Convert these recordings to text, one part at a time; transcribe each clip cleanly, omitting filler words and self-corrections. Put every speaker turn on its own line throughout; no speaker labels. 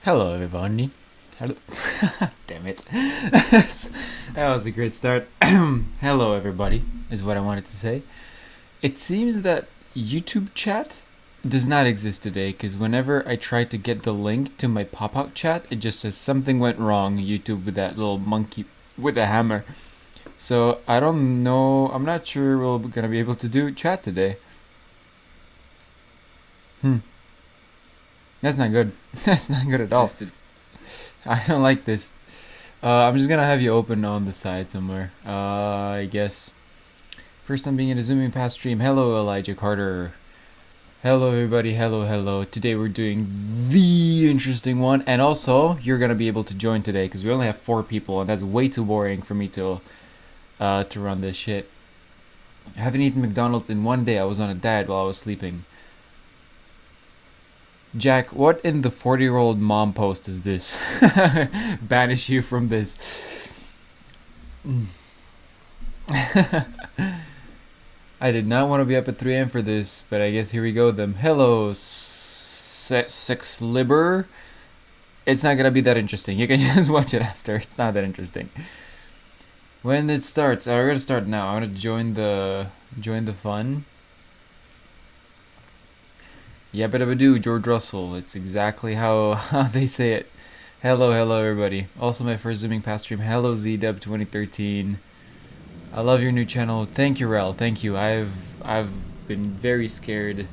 Hello, everybody. Hello. Damn it. That was a great start. Hello, everybody, is what I wanted to say. It seems that YouTube chat does not exist today because whenever I try to get the link to my pop-out chat, it just says something went wrong. YouTube with that little monkey with a hammer. So I don't know. I'm not sure we're gonna be able to do chat today. That's not good. That's not good at all. I don't like this. I'm just gonna have you open on the side somewhere. I guess. First time being in a zooming past stream. Hello, Elijah Carter. Hello, everybody. Hello, hello. Today we're doing the interesting one, and also you're gonna be able to join today because we only have 4 people, and that's way too boring for me to run this shit. I haven't eaten McDonald's in 1 day. I was on a diet while I was sleeping. Jack, what in the 40-year-old mom post is this? Banish you from this. I did not want to be up at 3 a.m. for this, but I guess here we go then. Hello, Six Liber. It's not gonna be that interesting. You can just watch it after. It's not that interesting. When it starts, we're gonna start now. I'm gonna join the fun. Yabba-dabba-doo, George Russell. It's exactly how they say it. Hello, everybody. Also, my first zooming past stream. Hello, ZDub 2013. I love your new channel. Thank you, Rel. Thank you. I've been very scared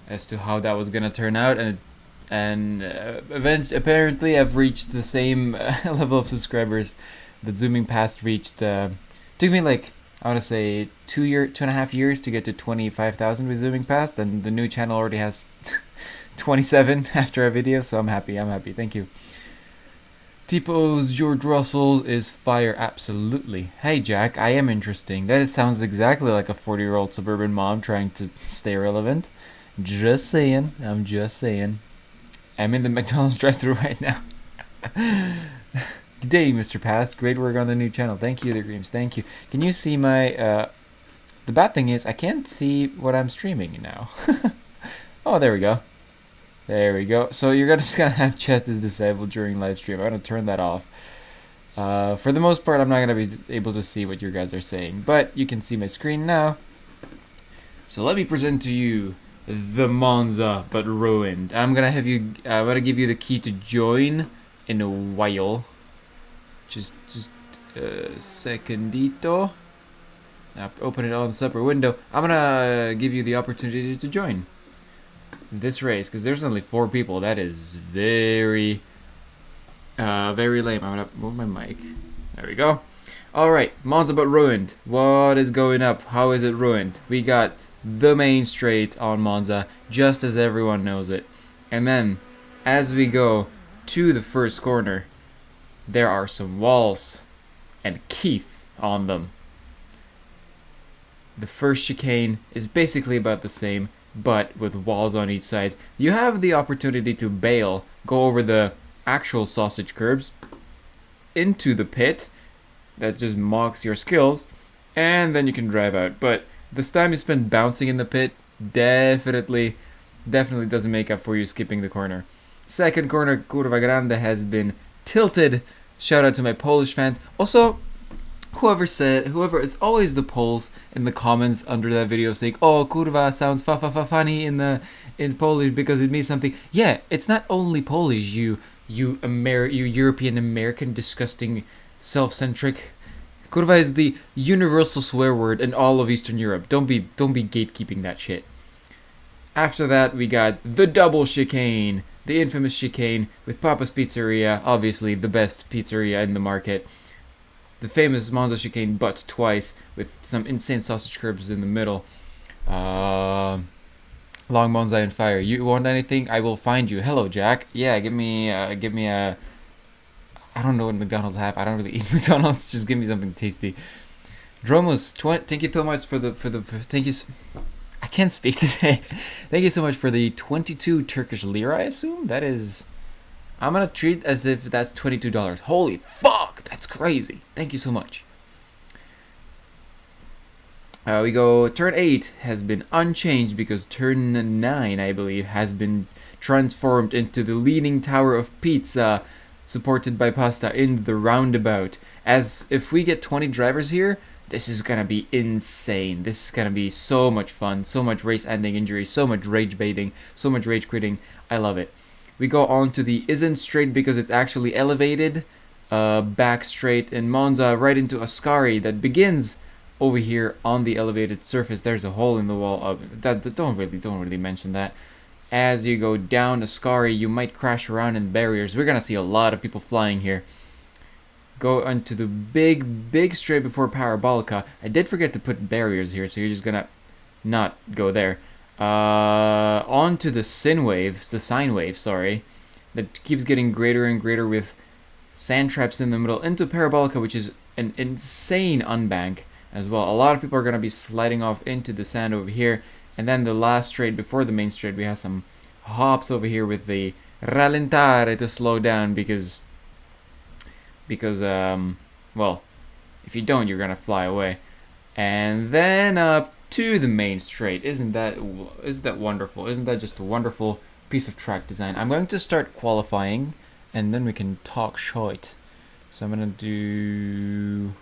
as to how that was gonna turn out, and eventually, apparently, I've reached the same level of subscribers that zooming past reached. Took me like, I want to say 2.5 years to get to 25,000 with zooming past, and the new channel already has 27 after a video, so I'm happy. Thank you. Typo's George Russell is fire, absolutely. Hey Jack, I am interesting. That sounds exactly like a 40-year-old suburban mom trying to stay relevant. Just saying. I'm just saying. I'm in the McDonald's drive-thru right now. Good day, Mr. Past. Great work on the new channel. Thank you, The Dreams. Thank you. Can you see my... The bad thing is, I can't see what I'm streaming now. Oh, there we go. There we go. So you're just gonna have chat is disabled during live stream. I'm gonna turn that off. For the most part, I'm not gonna be able to see what you guys are saying, but you can see my screen now. So let me present to you the Monza, but ruined. I'm gonna give you the key to join in a while. Just a secondito. Now open it on the separate window. I'm gonna give you the opportunity to join this race because there's only 4 people. That is very lame. I'm gonna move my mic. There we go. All right, Monza but ruined. What is going up? How is it ruined? We got the main straight on Monza, just as everyone knows it, and then as we go to the first corner, there are some walls and Keith on them. The first chicane is basically about the same, but with walls on each side. You have the opportunity to bail, go over the actual sausage curbs into the pit that just mocks your skills, and then you can drive out. But this time you spend bouncing in the pit definitely doesn't make up for you skipping the corner. Second corner, Curva Grande, has been tilted. Shout out to my Polish fans. Also, whoever, it's always the Poles in the comments under that video saying, "Oh, kurwa sounds funny in Polish because it means something." Yeah, it's not only Polish. You European American, disgusting, self-centric. Kurwa is the universal swear word in all of Eastern Europe. Don't be gatekeeping that shit. After that, we got the double chicane, the infamous chicane with Papa's Pizzeria, obviously the best pizzeria in the market. The famous Monza chicane, but twice, with some insane sausage curbs in the middle. Long Monza and fire. You want anything? I will find you. Hello, Jack. Yeah, give me a. I don't know what McDonald's have. I don't really eat McDonald's. Just give me something tasty. Dromus, thank you so much for thank you. I can't speak today. Thank you so much for the 22 Turkish lira. I assume that is. I'm gonna treat as if that's $22. Holy fuck, that's crazy. Thank you so much. We go, turn 8 has been unchanged because turn 9, I believe, has been transformed into the Leaning Tower of Pizza, supported by pasta in the roundabout. As if we get 20 drivers here, this is gonna be insane. This is gonna be so much fun, so much race-ending injuries, so much rage baiting, so much rage quitting. I love it. We go on to the isn't straight because it's actually elevated, back straight in Monza, right into Ascari that begins over here on the elevated surface. There's a hole in the wall. Don't really mention that. As you go down Ascari, you might crash around in barriers. We're gonna see a lot of people flying here. Go onto the big straight before Parabolica. I did forget to put barriers here, so you're just gonna not go there. Onto the sine wave, sorry, that keeps getting greater and greater with sand traps in the middle, into Parabolica, which is an insane unbank as well. A lot of people are gonna be sliding off into the sand over here, and then the last straight before the main straight, we have some hops over here with the rallentare to slow down because well, if you don't, you're gonna fly away. And then up to the main straight. Isn't that wonderful? Isn't that just a wonderful piece of track design? I'm going to start qualifying, and then we can talk short. So I'm gonna do.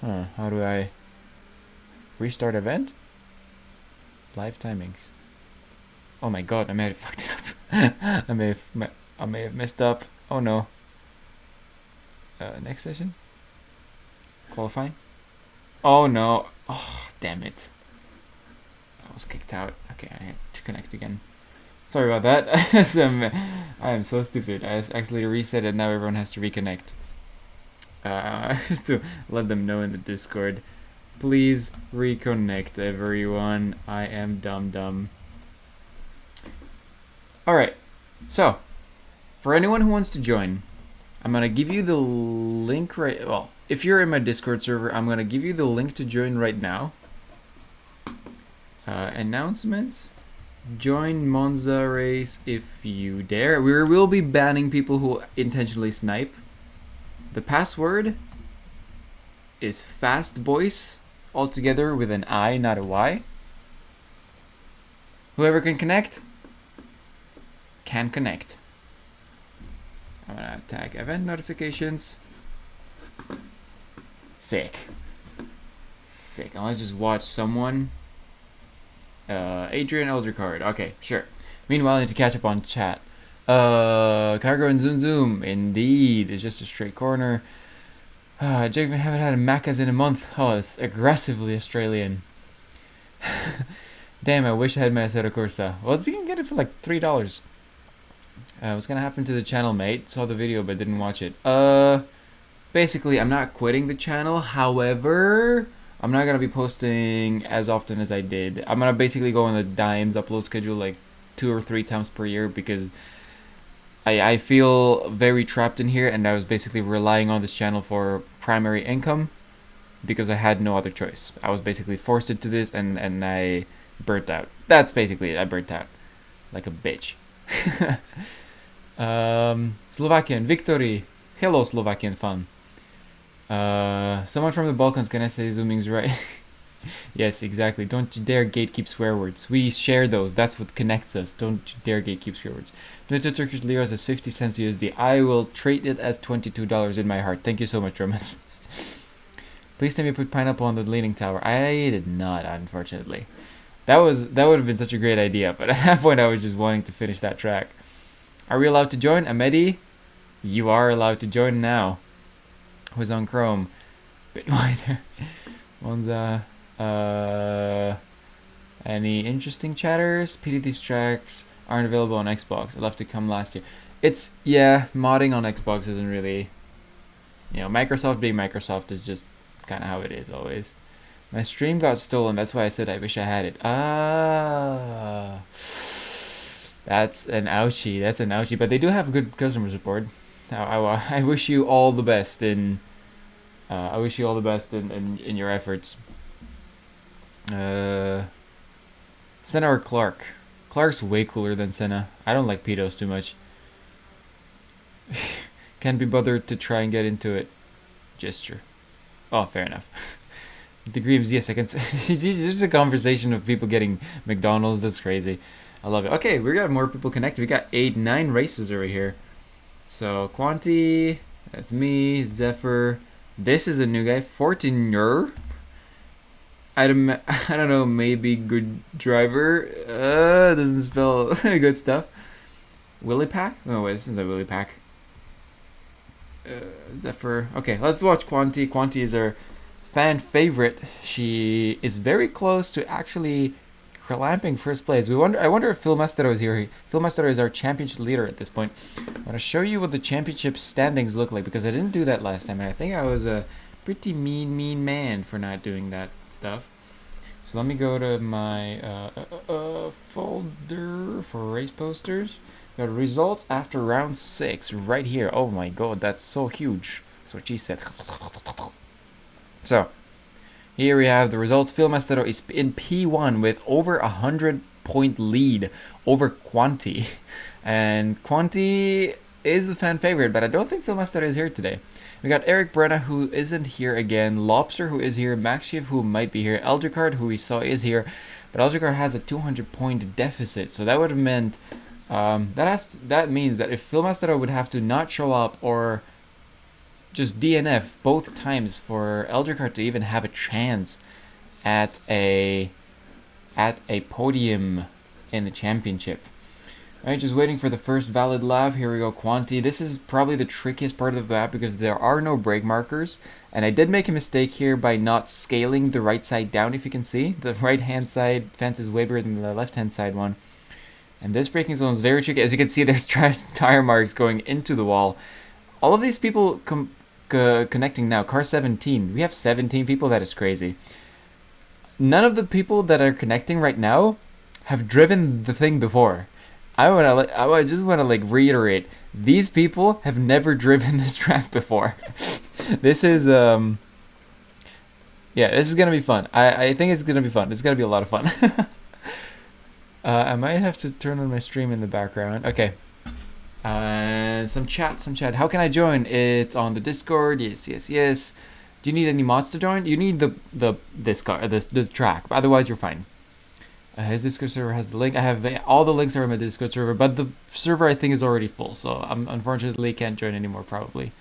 How do I restart event? Live timings. Oh my god, I may have fucked it up. I may have messed up. Oh no. Next session? Qualifying? Oh no. Oh, damn it. I was kicked out. Okay, I had to connect again. Sorry about that. I am so stupid. I actually reset it, now everyone has to reconnect. Just to let them know in the Discord. Please reconnect, everyone. I am dumb. Alright, so, for anyone who wants to join, I'm gonna give you the link well, if you're in my Discord server, I'm gonna give you the link to join right now. Announcements. Join Monza race if you dare. We will be banning people who intentionally snipe. The password is fastboys, all together with an I, not a Y. Whoever can connect, can connect. I'm gonna tag event notifications. Sick. And let's just watch someone. Adrian Eldricard. Okay, sure. Meanwhile, I need to catch up on chat. Cargo and Zoom. Indeed. It's just a straight corner. Jake, we haven't had a Macca's in a month. Oh, it's aggressively Australian. Damn, I wish I had my Assetto Corsa. Well, you can get it for like $3. What's gonna happen to the channel, mate? Saw the video but didn't watch it. Basically, I'm not quitting the channel. However, I'm not gonna be posting as often as I did. I'm gonna basically go on the Dimes upload schedule like 2 or 3 times per year because I feel very trapped in here, and I was basically relying on this channel for primary income because I had no other choice. I was basically forced into this, and I burnt out. That's basically it. I burnt out like a bitch. Slovakian victory. Hello, Slovakian fan. Someone from the Balkans can say zooming's right. Yes, exactly. Don't you dare gatekeep swear words. We share those. That's what connects us. Don't you dare gatekeep swear words. 22 Turkish liras is 50 cents USD. I will trade it as $22 in my heart. Thank you so much, Romas. Please tell me put pineapple on the leaning tower. I did not, unfortunately. That would have been such a great idea, but at that point I was just wanting to finish that track. Are we allowed to join? Amedi? You are allowed to join now. Who's on Chrome? Bit wider. Monza. Any interesting chatters? These tracks aren't available on Xbox. I'd love to come last year. It's, yeah, modding on Xbox isn't really, Microsoft being Microsoft is just kind of how it is always. My stream got stolen. That's why I said I wish I had it. That's an ouchie. But they do have good customer support. I wish you all the best in in your efforts. Senna or Clark? Clark's way cooler than Senna. I don't like pedos too much. Can't be bothered to try and get into it. Gesture. Oh, fair enough. The Greaves, yes, I can. There's a conversation of people getting McDonald's. That's crazy. I love it. Okay, we got more people connected. We got 9 races over here. So Quanti, that's me, Zephyr. This is a new guy, Fortiner. I don't, I don't know, maybe good driver. Doesn't spell good stuff. Willy Pack? Oh wait, this isn't a Willy Pack. Zephyr. Okay, let's watch Quanti. Quanti is our fan favorite. She is very close to actually clamping first place. I wonder if Phil Mastero is here. Phil Mastero is our championship leader at this point. I want to show you what the championship standings look like because I didn't do that last time, and I think I was a pretty mean man for not doing that stuff. So let me go to my folder for race posters. Got results after round 6 right here. Oh my god, that's so huge. That's what she said. So here we have the results. Phil Mastero is in P1 with over 100-point lead over Quanti. And Quanti is the fan favorite, but I don't think Phil Mastero is here today. We got Eric Brenna, who isn't here again. Lobster, who is here. Maxiev, who might be here. Eldricard, who we saw is here. But Eldricard has a 200-point deficit, so that would have meant... that means that if Phil Mastero would have to not show up or just DNF both times for Eldricard to even have a chance at a podium in the championship. Alright, just waiting for the first valid lap. Here we go, Quanti. This is probably the trickiest part of the map because there are no brake markers. And I did make a mistake here by not scaling the right side down, if you can see. The right-hand side fence is way bigger than the left-hand side one. And this braking zone is very tricky. As you can see, there's tire marks going into the wall. All of these people connecting now. Car 17. We have 17 people. That is crazy. None of the people that are connecting right now have driven the thing before. I just want to like reiterate. These people have never driven this track before. This is yeah, this is gonna be fun. I think it's gonna be fun. It's gonna be a lot of fun. I might have to turn on my stream in the background. Okay. Some chat. How can I join? It's on the Discord. Yes. Do you need any mods to join? You need the track. Otherwise, you're fine. His Discord server has the link. I have all the links are in my Discord server, but the server I think is already full, so I'm unfortunately can't join anymore probably.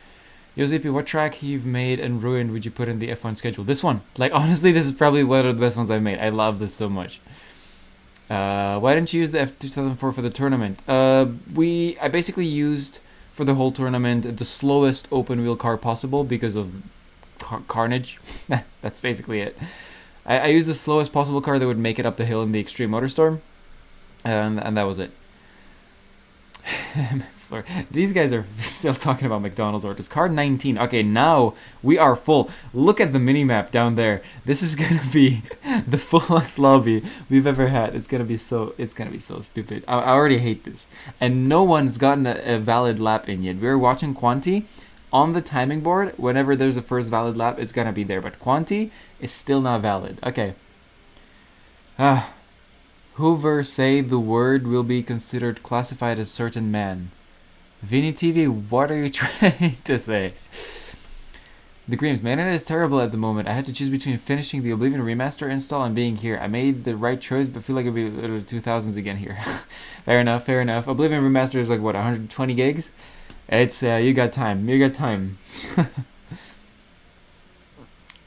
YoZP, what track you've made and ruined would you put in the F1 schedule? This one. Like honestly, this is probably one of the best ones I've made. I love this so much. Why didn't you use the F2004 for the tournament? I basically used for the whole tournament the slowest open wheel car possible because of carnage. That's basically it. I used the slowest possible car that would make it up the hill in the Extreme Motorstorm, and that was it. These guys are still talking about McDonald's orders. Car 19. Okay, now we are full. Look at the mini-map down there. This is gonna be the fullest lobby we've ever had. It's gonna be so stupid. I already hate this. And no one's gotten a valid lap in yet. We're watching Quanti. On the timing board, whenever there's a first valid lap, it's gonna be there. But Quanti is still not valid. Okay. Hoover say the word will be considered classified as certain man. Vinny TV, what are you trying to say? The Greens, my internet is terrible at the moment. I had to choose between finishing the Oblivion Remaster install and being here. I made the right choice, but feel like it'll be the 2000s again here. Fair enough. Oblivion Remaster is like, what, 120 gigs? It's, you got time.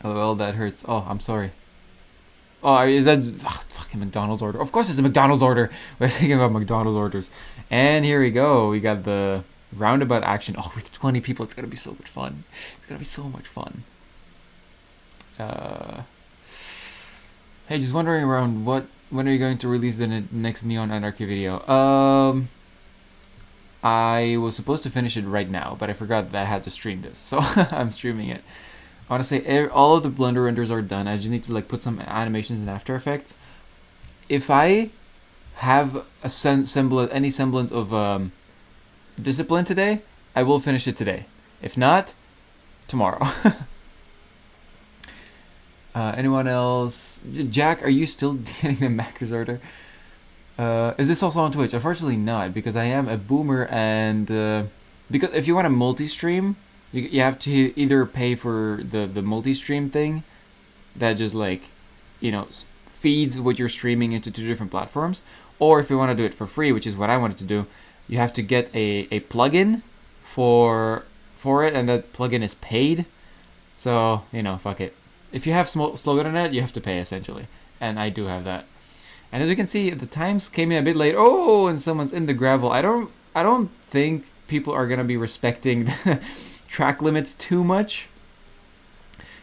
LOL, that hurts. Oh, I'm sorry. Oh, is that fucking McDonald's order? Of course it's a McDonald's order. We're thinking about McDonald's orders. And here we go. We got the roundabout action. Oh, with 20 people, it's gonna be so much fun. Hey, just wondering around when are you going to release the next Neon Anarchy video? I was supposed to finish it right now, but I forgot that I had to stream this, so I'm streaming it. I want to say all of the Blender renders are done. I just need to like put some animations in After Effects. If I have a any semblance of discipline today, I will finish it today. If not, tomorrow. Anyone else? Jack, are you still getting the Macros order? Is this also on Twitch? Unfortunately not, because I am a boomer and because if you want a multi-stream, you have to either pay for the multi-stream thing that just like, you know, feeds what you're streaming into 2 different platforms, Or if you want to do it for free, which is what I wanted to do, you have to get a plugin for it, and that plugin is paid. So, fuck it. If you have slow internet, you have to pay, essentially. And I do have that. And as you can see, the times came in a bit late. Oh, and someone's in the gravel. I don't think people are gonna be respecting the track limits too much.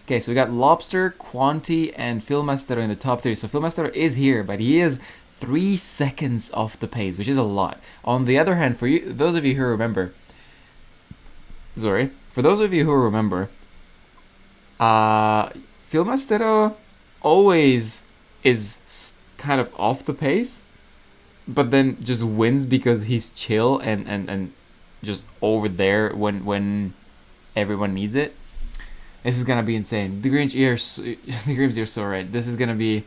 Okay, so we got Lobster, Quanti, and Filmastero in the top 3. So Filmastero is here, but he is 3 seconds off the pace, which is a lot. On the other hand, for you, those of you who remember, Filmastero always is kind of off the pace, but then just wins because he's chill and just over there when everyone needs it. This is gonna be insane. The Grinch you're so right. This is gonna be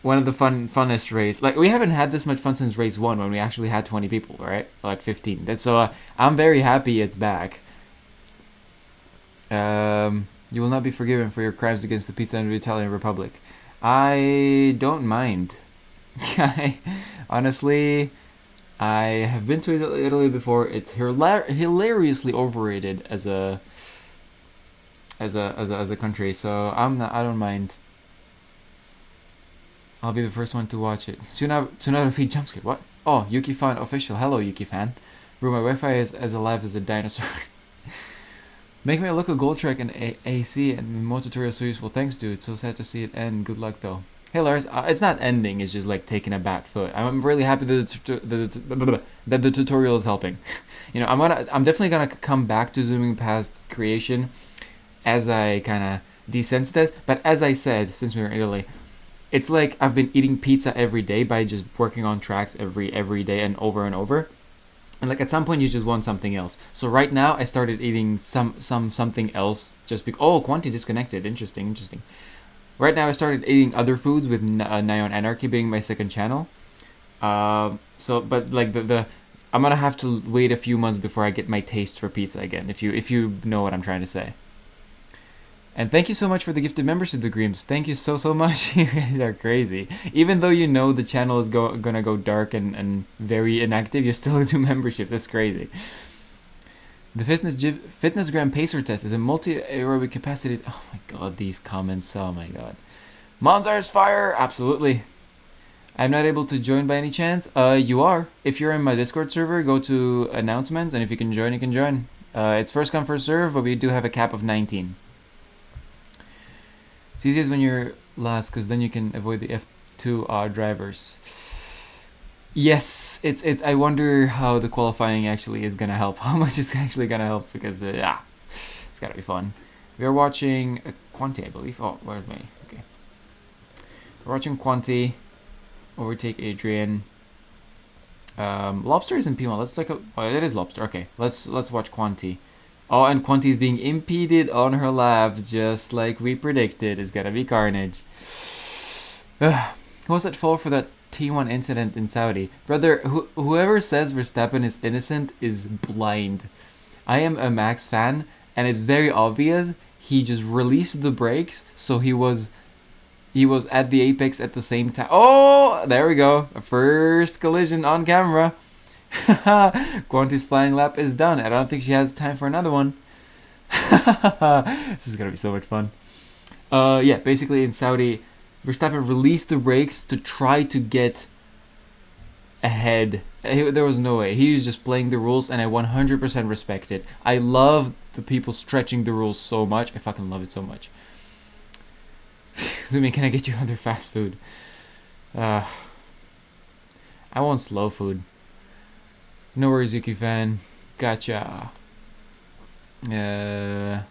one of the funnest races. Like, we haven't had this much fun since race 1, when we actually had 20 people, right? Like 15. So I'm very happy it's back. You will not be forgiven for your crimes against the pizza and the Italian Republic. I don't mind. Honestly, I have been to Italy before. It's hilariously overrated as a country, so I don't mind. I'll be the first one to watch it. Tsunade feed jumpscare. What? Oh, Yuki fan official. Hello, Yuki fan. Bro, my Wi-Fi is as alive as a dinosaur. Make me a local gold track and AC and more tutorials so useful. Thanks, dude. So sad to see it end. Good luck, though. Hey, Lars. It's not ending. It's just like taking a back foot. I'm really happy that the tutorial is helping. I'm definitely gonna come back to zooming past creation as I kind of desensitize. But as I said, since we were in Italy, it's like I've been eating pizza every day by just working on tracks every day and over. And like at some point you just want something else. So right now I started eating something else just because. Oh, Quanti disconnected. Interesting. Right now I started eating other foods with Neon Anarchy being my second channel. But like I'm gonna have to wait a few months before I get my taste for pizza again. If you know what I'm trying to say. And thank you so much for the gifted membership, the Greams. Thank you so much. You guys are crazy. Even though the channel is gonna go dark and very inactive, you still do membership. That's crazy. The fitness gram pacer test is a multi-aerobic capacity. Oh my god, these comments. Oh my god. Monza is fire. Absolutely. I'm not able to join by any chance. You are. If you're in my Discord server, go to announcements, and if you can join, you can join. It's first come first serve, but we do have a cap of 19. It's easiest when you're last, because then you can avoid the F2 drivers. Yes, it's. I wonder how the qualifying actually is gonna help. How much is actually gonna help? Because it's gotta be fun. We are watching Quanti, I believe. Oh, where's my? Okay. We're watching Quanti overtake Adrian. Lobster is in P1. Let's take a. Oh, it is Lobster. Okay, let's watch Quanti. Oh, and Quanti is being impeded on her lap, just like we predicted. It's gonna be carnage. Who was at fault for that T1 incident in Saudi? Brother, whoever says Verstappen is innocent is blind. I am a Max fan, and it's very obvious. He just released the brakes, so he was at the apex at the same time. Oh, there we go. First collision on camera. Quanti's flying lap is done. I don't think she has time for another one. This is gonna be so much fun. Yeah, basically in Saudi, Verstappen released the brakes to try to get ahead. There was no way. He was just playing the rules, and I 100% respect it. I love the people stretching the rules so much. I fucking love it so much. Zumi, can I get you other fast food? I want slow food. No worries, Yuki fan. Gotcha. Clip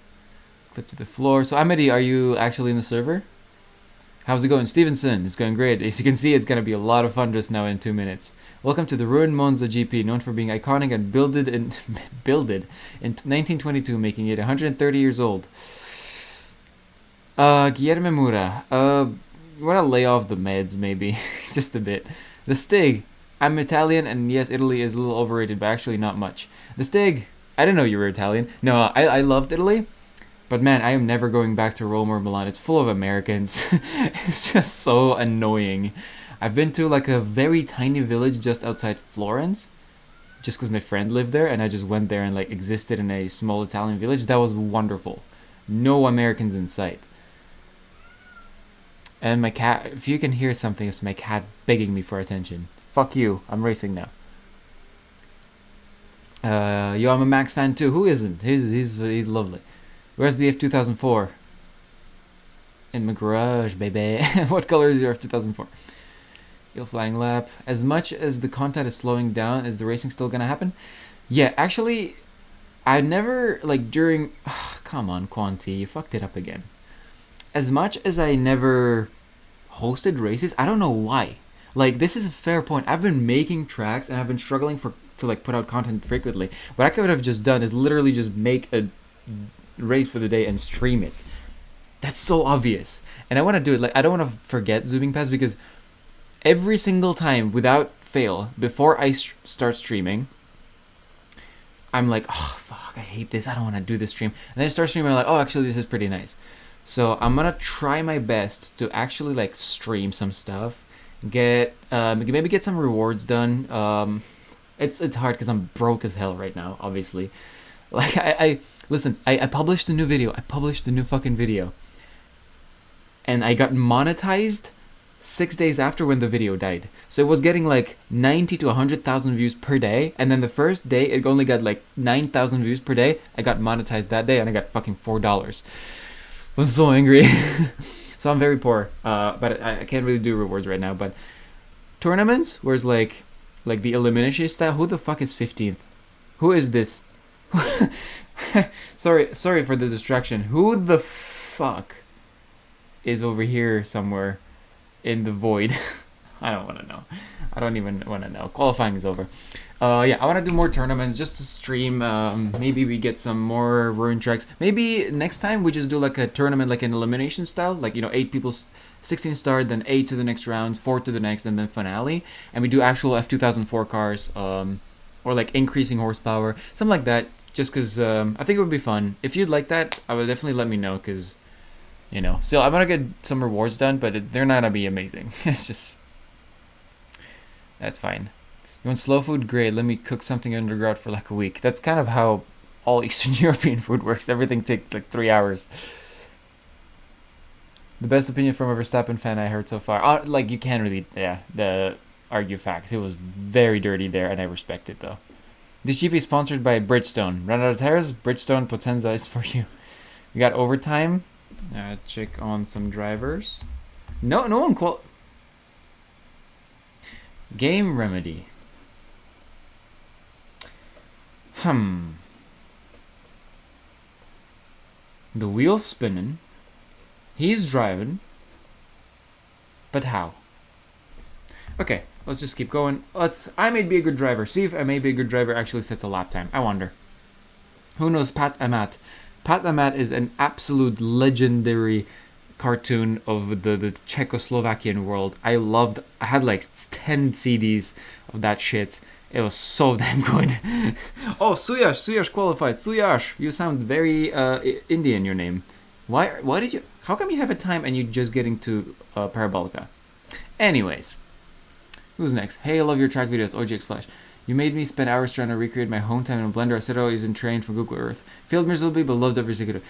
to the floor. So, Amity, are you actually in the server? How's it going? Stevenson, it's going great. As you can see, it's going to be a lot of fun just now in 2 minutes. Welcome to the ruined Monza GP, known for being iconic and builded in 1922, making it 130 years old. Guillermo Mura. Want to lay off the meds, maybe. Just a bit. The Stig. I'm Italian, and yes, Italy is a little overrated, but actually not much. The Stig. I didn't know you were Italian. No, I loved Italy. But man, I am never going back to Rome or Milan. It's full of Americans. It's just so annoying. I've been to like a very tiny village just outside Florence, just because my friend lived there, and I just went there and like existed in a small Italian village. That was wonderful. No Americans in sight. And my cat, if you can hear something, it's my cat begging me for attention. Fuck you, I'm racing now. Yo, I'm a Max fan too. Who isn't? He's lovely. Where's the F2004? In my garage, baby. What color is your F2004? You'll flying lap. As much as the content is slowing down, is the racing still gonna happen? Yeah, actually, I never, like, during... come on, Quanti, you fucked it up again. As much as I never hosted races, I don't know why. Like, this is a fair point. I've been making tracks, and I've been struggling to like, put out content frequently. What I could have just done is literally just make a race for the day and stream it. That's so obvious. And I want to do it, like, I don't want to forget zooming pads, because every single time, without fail, before I start streaming, I'm like, oh, fuck, I hate this. I don't want to do this stream. And then I start streaming, I'm like, oh, actually, this is pretty nice. So I'm going to try my best to actually, like, stream some stuff. Maybe get some rewards done. It's hard because I'm broke as hell right now, obviously. Like, listen, I published a new video. I published a new fucking video. And I got monetized 6 days after when the video died. So it was getting like 90 to 100,000 views per day. And then the first day, it only got like 9,000 views per day. I got monetized that day and I got fucking $4. I was so angry. So I'm very poor. But I can't really do rewards right now. But tournaments, where's like the elimination style, who the fuck is 15th? Who is this? sorry for the distraction. Who the fuck is over here somewhere in the void? I don't want to know. I don't even want to know. Qualifying is over. Yeah, I want to do more tournaments just to stream. Maybe we get some more ruin tracks. Maybe next time we just do like a tournament, like an elimination style, like, you know, 8 people, 16 start, then 8 to the next rounds, 4 to the next, and then finale. And we do actual F2004 cars, or like increasing horsepower, something like that. Just because I think it would be fun. If you'd like that, I would definitely let me know, because, you know, still I'm gonna get some rewards done, but they're not gonna be amazing. It's just, that's fine. You want slow food? Great. Let me cook something underground for like a week. That's kind of how all Eastern European food works. Everything takes like 3 hours. The best opinion from a Verstappen fan I heard so far. Like, you can't really, argue facts. It was very dirty there, and I respect it though. This GP is sponsored by Bridgestone. Run out of tires? Bridgestone Potenza is for you. We got overtime. Check on some drivers. No one Game remedy. The wheel's spinning. He's driving. But how? Okay, let's just keep going. I may be a good driver. See if I may be a good driver actually sets a lap time. I wonder. Who knows Pat Amat? Pat Amat is an absolute legendary cartoon of the Czechoslovakian world. I had like 10 CDs of that shit. It was so damn good. Oh, Suyash qualified. Suyash, you sound very Indian, your name. Why did you, how come you have a time and you're just getting to Parabolica? Anyways, who's next? Hey, I love your track videos, OGX Flash. You made me spend hours trying to recreate my hometown in a Blender. I said I was in train from Google Earth. Failed miserably, but loved every second of it.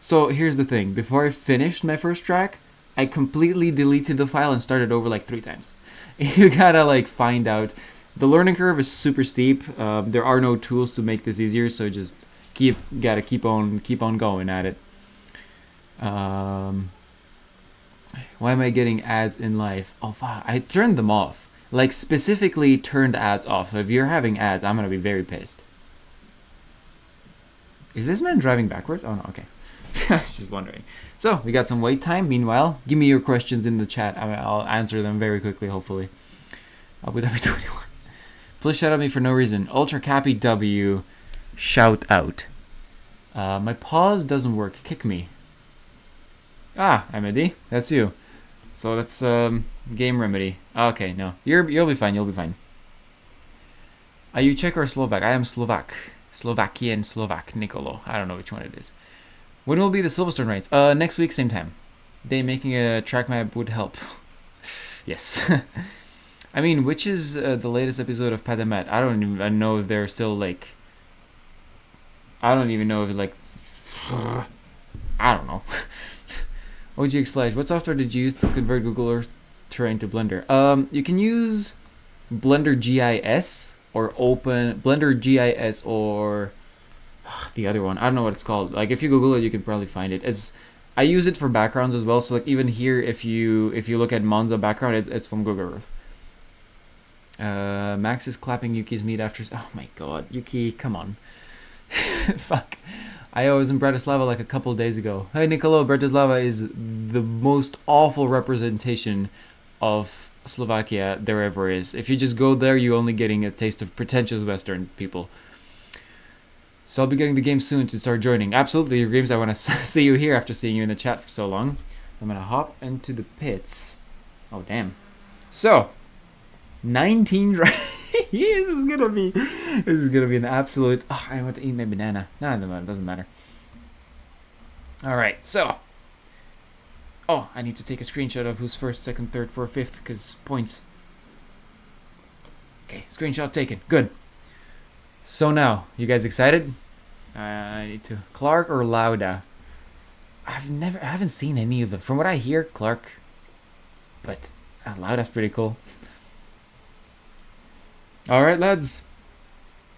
So here's the thing. Before I finished my first track, I completely deleted the file and started over like 3 times. You gotta like find out. The learning curve is super steep. There are no tools to make this easier, so just gotta keep on going at it. Why am I getting ads in life? Oh fuck, I turned them off. Like, specifically turned ads off. So if you're having ads, I'm gonna be very pissed. Is this man driving backwards? Oh no, okay. I was just wondering. So we got some wait time. Meanwhile, give me your questions in the chat. I'll answer them very quickly, hopefully. Abu Dhabi 21. Please shout at me for no reason. Ultra Cappy W. Shout out. My pause doesn't work. Kick me. Ah, Amity, that's you. So that's game remedy. Okay, no, you'll be fine. You'll be fine. Are you Czech or Slovak? I am Slovak. Slovakian Slovak. Nicolo. I don't know which one it is. When will be the Silverstone race? Next week, same time. They making a track map would help. Yes. I mean, which is the latest episode of Padamet? I don't even know if they're still like. I don't even know if like. I don't know. OGX Flash. What software did you use to convert Google Earth terrain to Blender? You can use Blender GIS or Open Blender GIS or the other one. I don't know what it's called. Like if you Google it, you can probably find it. I use it for backgrounds as well. So like even here, if you look at Monza background, it's from Google Earth. Max is clapping Yuki's meat after. Oh my god, Yuki, come on. Fuck. I was in Bratislava like a couple of days ago. Hey Nicolo, Bratislava is the most awful representation of Slovakia there ever is. If you just go there, you're only getting a taste of pretentious Western people. So I'll be getting the game soon to start joining. Absolutely, your games. I want to see you here after seeing you in the chat for so long. I'm gonna hop into the pits. Oh damn. So 19 this is gonna be an absolute. Oh, I want to eat my banana. No, it doesn't matter. All right, so. Oh, I need to take a screenshot of who's first, second, third, fourth, fifth, because points. Okay, screenshot taken. Good. So now, you guys excited? I need to. Clark or Lauda? I haven't seen any of them. From what I hear, Clark. But Lauda's pretty cool. Alright, lads.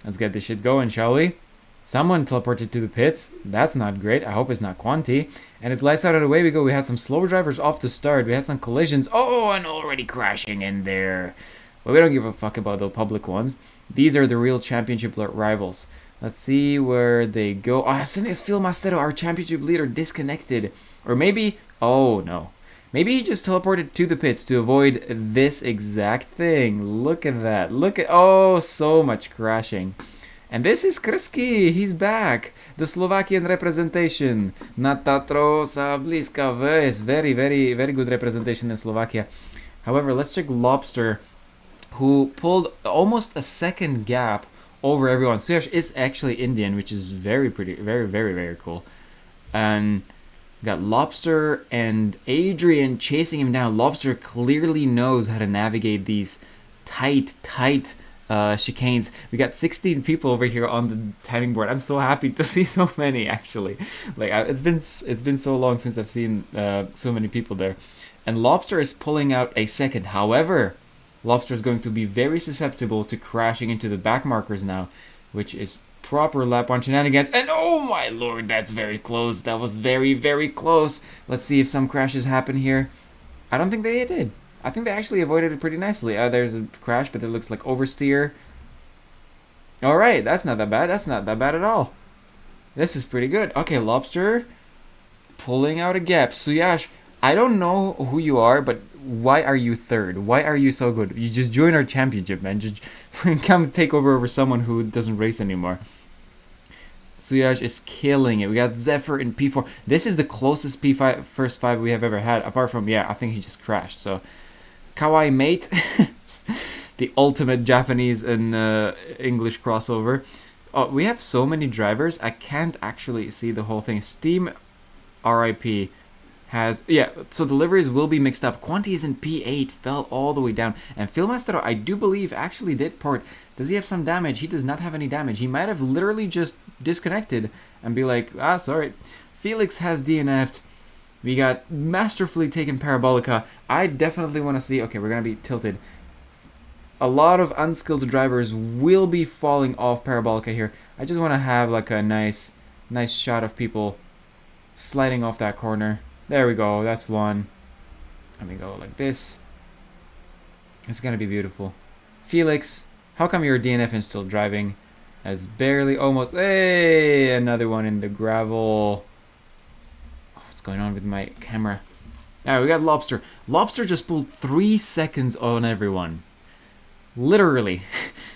Let's get this shit going, shall we? Someone teleported to the pits. That's not great. I hope it's not Quanti. And it's lights out and away we go. We had some slow drivers off the start. We had some collisions. Oh, and already crashing in there. But we don't give a fuck about the public ones. These are the real championship rivals. Let's see where they go. Oh, I've seen this Phil Mastero, our championship leader, disconnected. Or maybe... Oh, no. Maybe he just teleported to the pits to avoid this exact thing. Look at that. Look at... Oh, so much crashing. And this is Krski. He's back. The Slovakian representation. Na Tatro sa bliska ves. Very, very, very good representation in Slovakia. However, let's check Lobster, who pulled almost a second gap over everyone. Suyash is actually Indian, which is very pretty, very, very, very cool. And got Lobster and Adrian chasing him down. Lobster clearly knows how to navigate these tight chicanes. We got 16 people over here on the timing board. I'm so happy to see so many, actually. Like it's been so long since I've seen so many people there. And Lobster is pulling out a second. However, Lobster is going to be very susceptible to crashing into the back markers now, which is proper lap on shenanigans. And oh my lord, that's very close. That was very, very close. Let's see if some crashes happen here. I don't think they did. I think they actually avoided it pretty nicely. There's a crash, but it looks like oversteer. Alright, that's not that bad. That's not that bad at all. This is pretty good. Okay, Lobster pulling out a gap. Suyash, I don't know who you are, but why are you third? Why are you so good? You just join our championship, man. Just come take over someone who doesn't race anymore. Suyash is killing it. We got Zephyr in P4. This is the closest P5 first 5 we have ever had, apart from, yeah, I think he just crashed. So, Kawaii Mate, the ultimate Japanese and English crossover. Oh, we have so many drivers, I can't actually see the whole thing. Steam RIP has, yeah, so deliveries will be mixed up. Quanti is in P8, fell all the way down. And Philmaster, I do believe, actually did port. Does he have some damage? He does not have any damage. He might have literally just disconnected and be like, ah, sorry. Felix has DNF'd. We got masterfully taken Parabolica. I definitely want to see, okay, we're going to be tilted. A lot of unskilled drivers will be falling off Parabolica here. I just want to have like a nice shot of people sliding off that corner. There we go, that's one. Let me go like this. It's gonna be beautiful. Felix, how come you're DNF and still driving? As barely almost, hey, another one in the gravel. Oh, what's going on with my camera? Alright, we got Lobster. Lobster just pulled 3 seconds on everyone. Literally,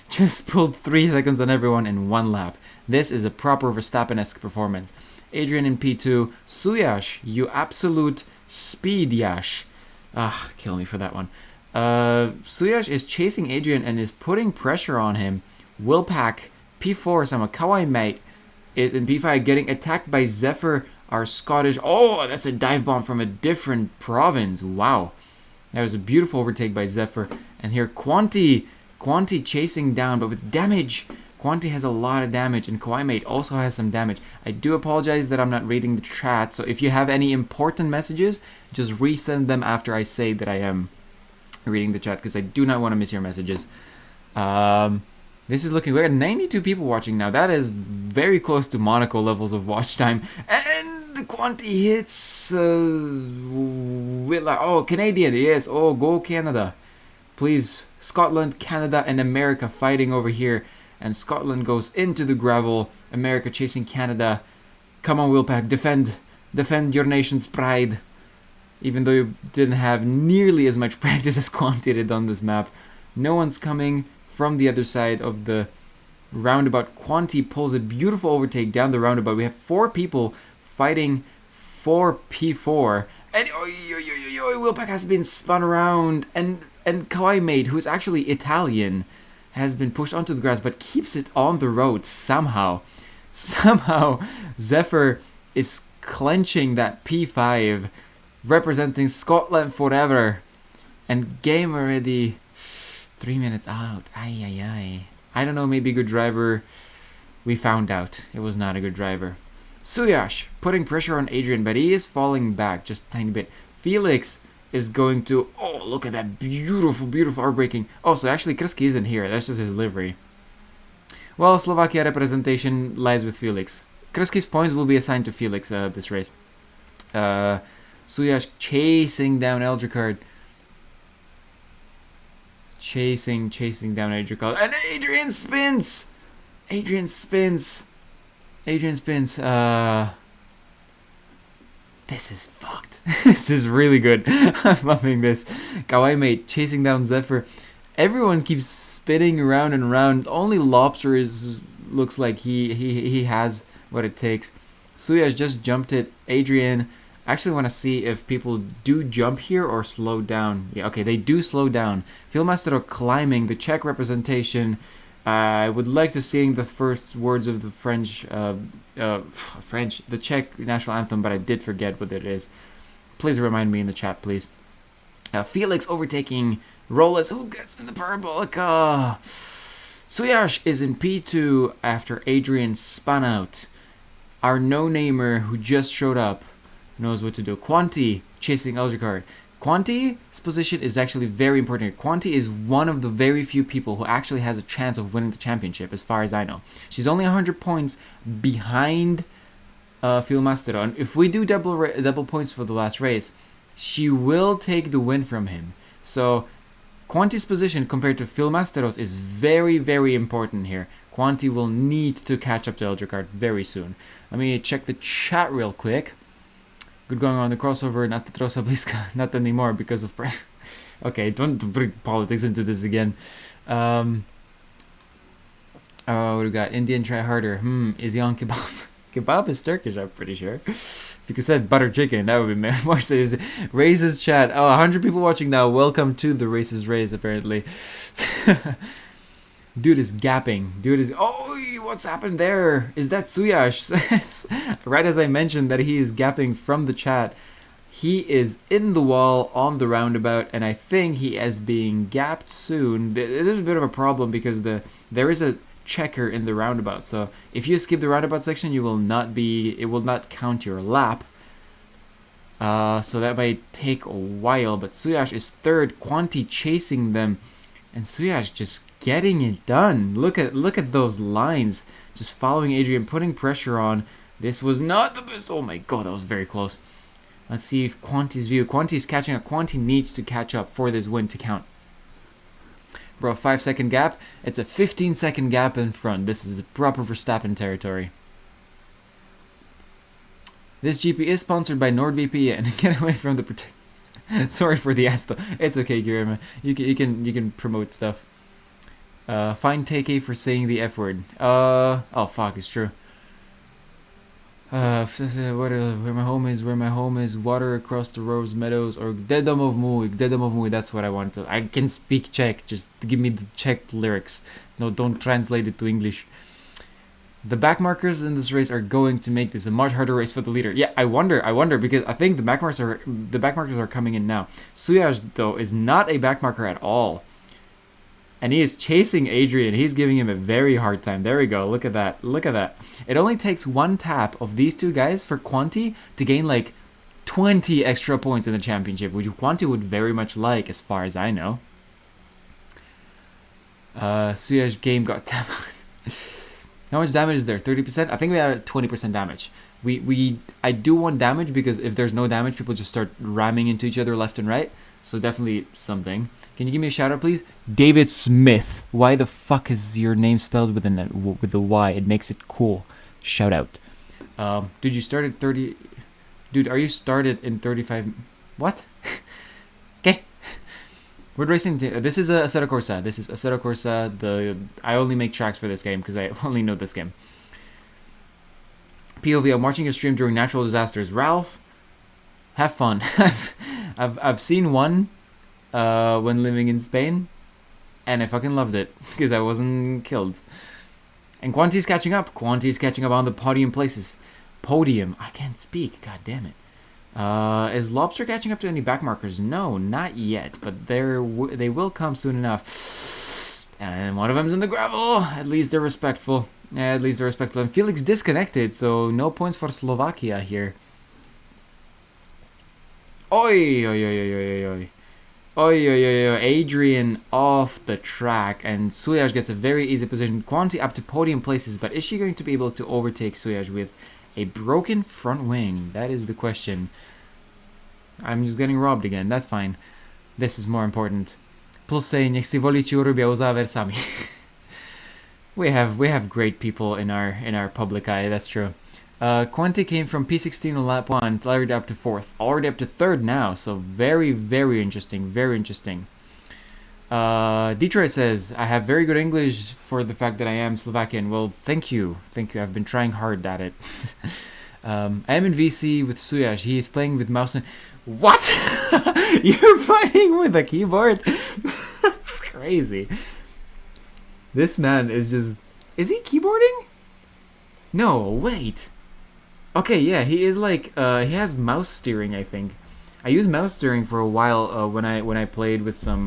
just pulled 3 seconds on everyone in 1 lap. This is a proper Verstappen-esque performance. Adrian in P2. Suyash, you absolute speed yash. Ah, kill me for that one. Suyash is chasing Adrian and is putting pressure on him. Willpack, P4, some Kawaii Mate is in P5 getting attacked by Zephyr, our Scottish. Oh, that's a dive bomb from a different province. Wow. That was a beautiful overtake by Zephyr. And here, Quanti chasing down, but with damage. Quanti has a lot of damage, and Kawaii also has some damage. I do apologize that I'm not reading the chat, so if you have any important messages, just resend them after I say that I am reading the chat, because I do not want to miss your messages. This is looking... We got 92 people watching now. That is very close to Monaco levels of watch time. And Quanti hits... oh, Canadian, yes. Oh, go Canada. Please, Scotland, Canada, and America fighting over here. And Scotland goes into the gravel. America chasing Canada. Come on, Wheelpack, defend. Defend your nation's pride. Even though you didn't have nearly as much practice as Quanti did on this map. No one's coming from the other side of the roundabout. Quanti pulls a beautiful overtake down the roundabout. We have 4 people fighting for P4. And Wheelpack has been spun around. And Kawaii Maid, who is actually Italian, has been pushed onto the grass, but keeps it on the road somehow. Somehow, Zephyr is clenching that P5, representing Scotland forever. And game already 3 minutes out. Ay. I don't know, maybe good driver. We found out it was not a good driver. Suyash putting pressure on Adrian, but he is falling back just a tiny bit. Felix is going to... Oh, look at that beautiful, beautiful arc braking. Oh, so actually Krski isn't here. That's just his livery. Well, Slovakia representation lies with Felix. Krski's points will be assigned to Felix this race. Suyash chasing down Eldricard. Chasing down Eldricard. And Adrian spins! Adrian spins. This is fucked. This is really good. I'm loving this. Kawaii Mate chasing down Zephyr. Everyone keeps spinning around and around. Only Lobster looks like he has what it takes. Suya's just jumped it. Adrian. I actually want to see if people do jump here or slow down. Yeah, okay, they do slow down. Filmastero climbing, the Czech representation. I would like to sing the first words of the the Czech national anthem, but I did forget what it is. Please remind me in the chat, please. Felix overtaking Rollers. Who gets in the parabolica? Suyash is in P2 after Adrian spun out. Our no-namer who just showed up knows what to do. Quanti chasing Eldricard. Quanti's position is actually very important. Quanti is one of the very few people who actually has a chance of winning the championship, as far as I know. She's only 100 points behind Filmastero. And if we do double points for the last race, she will take the win from him. So Quanti's position compared to Filmastero's is very, very important here. Quanti will need to catch up to Eldricard very soon. Let me check the chat real quick. Good going on the crossover, not the Trosa Bliska, not anymore because of... Okay, don't bring politics into this again. What do we got? Indian try harder. Is he on kebab? Kebab is Turkish, I'm pretty sure. If you could say butter chicken, that would be more. Says Raises chat. Oh, 100 people watching now. Welcome to the Races Race, apparently. Dude is gapping. Dude is... Oh, what's happened there? Is that Suyash? Right as I mentioned that he is gapping from the chat, he is in the wall on the roundabout, and I think he is being gapped soon. There's a bit of a problem because there is a checker in the roundabout. So if you skip the roundabout section, it will not count your lap. So that might take a while. But Suyash is third. Quanti chasing them. And Suyash just getting it done. Look at those lines. Just following Adrian, putting pressure on. This was not the best. Oh my god, that was very close. Let's see if Quanti's view. Quanti's catching up. Quanti needs to catch up for this win to count. Bro, 5-second gap. It's a 15-second gap in front. This is a proper Verstappen territory. This GP is sponsored by NordVPN. Get away from the protect. Sorry for the ads though. It's okay, Guillermo. You can promote stuff. Fine take for saying the F word. Oh fuck, it's true. Where my home is, water across the rose meadows, or Dedom of Muy, that's what I wanted to. I can speak Czech, just give me the Czech lyrics. No, don't translate it to English. The back markers in this race are going to make this a much harder race for the leader. Yeah, I wonder because I think the back markers are coming in now. Suyaj though is not a back marker at all. And he is chasing Adrian. He's giving him a very hard time. There we go. Look at that. Look at that. It only takes one tap of these two guys for Quanti to gain like 20 extra points in the championship, which Quanti would very much like, as far as I know. Suyaj game got tapped. How much damage is there? 30%? I think we have 20% damage. I do want damage because if there's no damage, people just start ramming into each other left and right. So definitely something. Can you give me a shout out, please? David Smith. Why the fuck is your name spelled with a Y? It makes it cool. Shout out. Dude, you started 30. Dude, are you started in 35? What? Okay. We're racing. This is a Assetto Corsa. This is Assetto Corsa. I only make tracks for this game because I only know this game. POV, I'm watching your stream during natural disasters. Ralph, have fun. I've seen one when living in Spain, and I fucking loved it because I wasn't killed. And Quanti's catching up. Quanti's catching up on the podium places. Podium. I can't speak. God damn it. Is Lobster catching up to any back markers? No, not yet, but they will come soon enough. And one of them's in the gravel. At least they're respectful. Yeah, at least they're respectful. And Felix disconnected, so no points for Slovakia here. Oi, oi, oi, oi, oi, oi. Oi, oi, oi, oi. Adrian off the track, and Suyaj gets a very easy position. Quanti up to podium places, but is she going to be able to overtake Suyaj with a broken front wing? That is the question. I'm just getting robbed again. That's fine. This is more important. Plus say, niech si voliči urobia uzáver sami. We have great people in our public eye. That's true. Quanti came from P16 on lap 1, already up to 4th, already up to 3rd now. So very, very interesting. Very interesting. Detroit says, I have very good English for the fact that I am Slovakian. Well, thank you. Thank you. I've been trying hard at it. I am in VC with Suyaj. He is playing with mouse and... What? You're playing with a keyboard? That's crazy. This man is just... Is he keyboarding? No, wait. Okay, yeah, he is like... he has mouse steering, I think. I used mouse steering for a while when I played with some...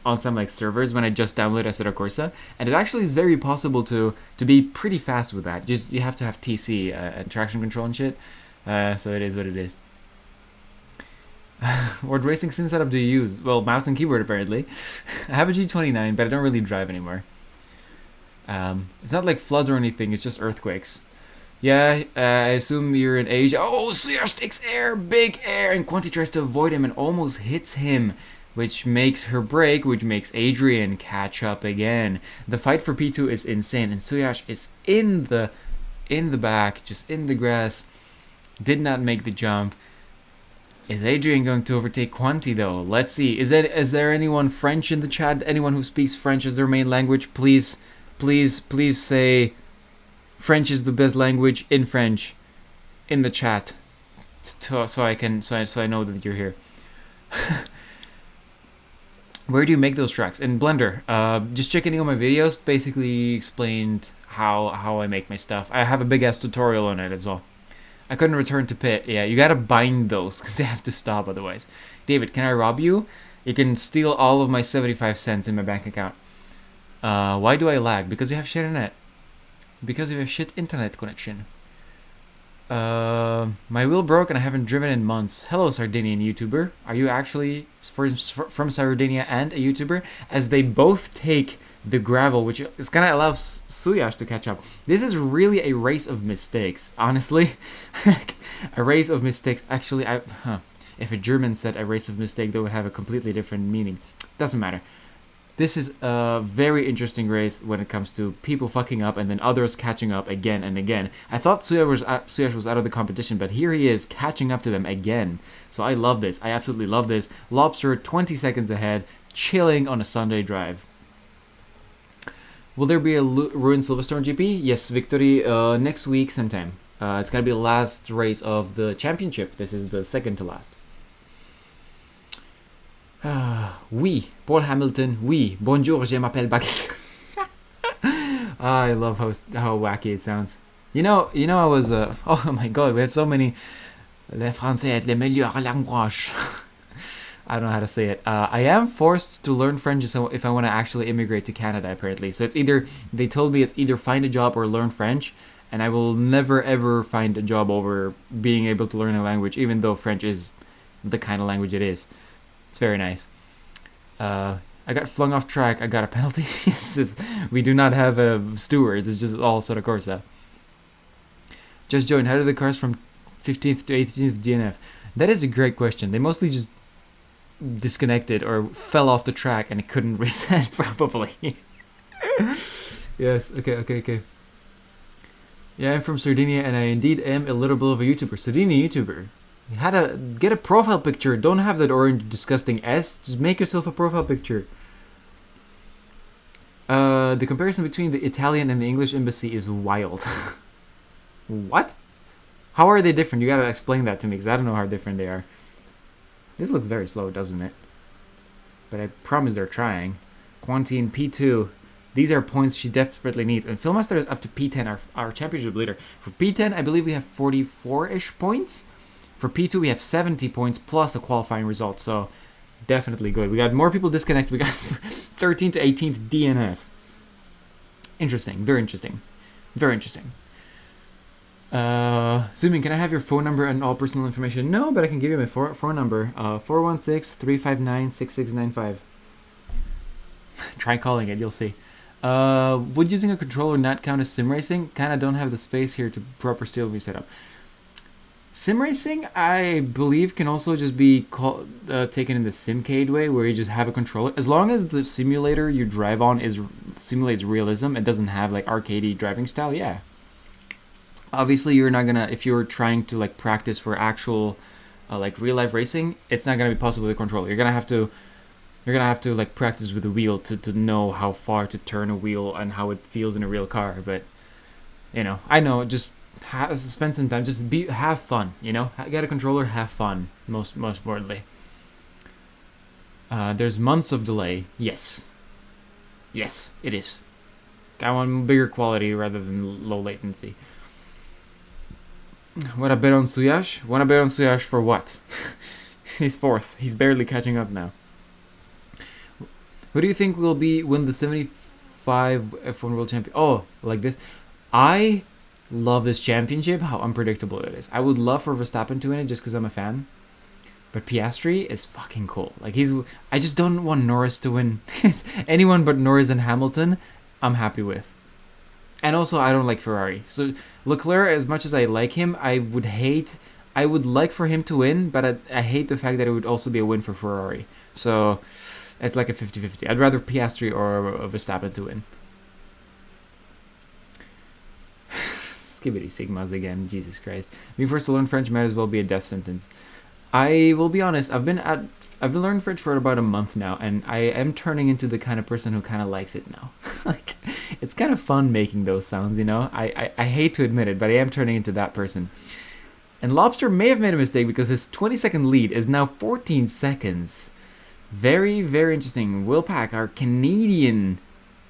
on some like servers when I just downloaded Assetto Corsa, and it actually is very possible to be pretty fast with that. Just you have to have TC and traction control and shit. So it is what it is. What racing sim setup do you use? Well, mouse and keyboard apparently. I have a G29, but I don't really drive anymore. It's not like floods or anything. It's just earthquakes. Yeah, I assume you're in Asia. Oh, Suyaj takes air, big air, and Quanti tries to avoid him and almost hits him, which makes her break, which makes Adrian catch up again. The fight for P2 is insane, and Suyaj is in the back, just in the grass. Did not make the jump. Is Adrian going to overtake Quanti though? Let's see. Is there anyone French in the chat? Anyone who speaks French as their main language? Please say French is the best language in French in the chat, so I know that you're here. Where do you make those tracks? In Blender. Just checking out my videos. Basically explained how I make my stuff. I have a big ass tutorial on it as well. I couldn't return to pit. Yeah, you gotta bind those because they have to stop otherwise. David, can I rob you? You can steal all of my 75 cents in my bank account. Why do I lag? Because you have shit internet. Because you have shit internet connection. My wheel broke and I haven't driven in months. Hello, Sardinian YouTuber. Are you actually from Sardinia and a YouTuber? As they both take the gravel, which is gonna allow Suyaj to catch up. This is really a race of mistakes, honestly. A race of mistakes. Actually, if a German said a race of mistakes, that would have a completely different meaning. Doesn't matter. This is a very interesting race when it comes to people fucking up and then others catching up again and again. I thought Suyaj was out of the competition, but here he is catching up to them again. So I love this. I absolutely love this. Lobster 20 seconds ahead, chilling on a Sunday drive. Will there be a Ruined Silverstone GP? Yes, Victory, next week sometime. It's gonna be the last race of the championship. This is the second to last. Oui, Paul Hamilton, oui. Bonjour, je m'appelle Baguette. I love how wacky it sounds. I was oh my god, we have so many. Le français est le meilleur langage. I don't know how to say it. I am forced to learn French if I want to actually immigrate to Canada, apparently. So they told me it's either find a job or learn French, and I will never ever find a job over being able to learn a language, even though French is the kind of language it is. It's very nice. I got flung off track. I got a penalty. We do not have stewards. It's just all Soda Corsa. Just joined. How did the cars from 15th to 18th DNF? That is a great question. They mostly just disconnected or fell off the track and it couldn't reset, probably. Yes, okay. Yeah, I'm from Sardinia and I indeed am a little bit of a YouTuber. Sardinia YouTuber. How to get a profile picture. Don't have that orange disgusting S. Just make yourself a profile picture. The comparison between the Italian and the English embassy is wild. What? How are they different? You gotta explain that to me because I don't know how different they are. This looks very slow, doesn't it? But I promise they're trying. Quantine P2. These are points she desperately needs. And Philmaster is up to P10, our championship leader. For P10, I believe we have 44-ish points. For P2, we have 70 points plus a qualifying result. So, definitely good. We got more people disconnected. We got 13th to 18th DNF. Interesting. Very interesting. Very interesting. Zooming, can I have your phone number and all personal information? No, but I can give you my phone number. 416-359-6695. Try calling it, you'll see. Would using a controller not count as sim racing? Kinda don't have the space here to proper steel view setup. Sim racing, I believe, can also just be taken in the simcade way, where you just have a controller. As long as the simulator you drive on simulates realism, it doesn't have like arcadey driving style, yeah. Obviously, you're not gonna, if you're trying to like practice for actual like real life racing, it's not gonna be possible with a controller. You're gonna have to like practice with the wheel to know how far to turn a wheel and how it feels in a real car. But I know, just spend some time, just have fun. Get a controller, have fun. Most importantly, there's months of delay. Yes, it is. I want bigger quality rather than low latency. Want to bet on Suyash? Want to bet on Suyash for what? He's fourth. He's barely catching up now. Who do you think will win the 75 F1 World Champion? Oh, like this. I love this championship, how unpredictable it is. I would love for Verstappen to win it just because I'm a fan. But Piastri is fucking cool. Like I just don't want Norris to win. Anyone but Norris and Hamilton, I'm happy with. And also, I don't like Ferrari. So Leclerc, as much as I like him, I would like for him to win, but I hate the fact that it would also be a win for Ferrari. So it's like a 50-50. I'd rather Piastri or Verstappen to win. Skibbity Sigmas again, Jesus Christ. Being forced to learn French might as well be a death sentence. I will be honest, I've been learning French for about a month now, and I am turning into the kind of person who kind of likes it now. Like, it's kind of fun making those sounds, I hate to admit it, but I am turning into that person. And Lobster may have made a mistake because his 20-second lead is now 14 seconds. Very, very interesting. Will Pack, our Canadian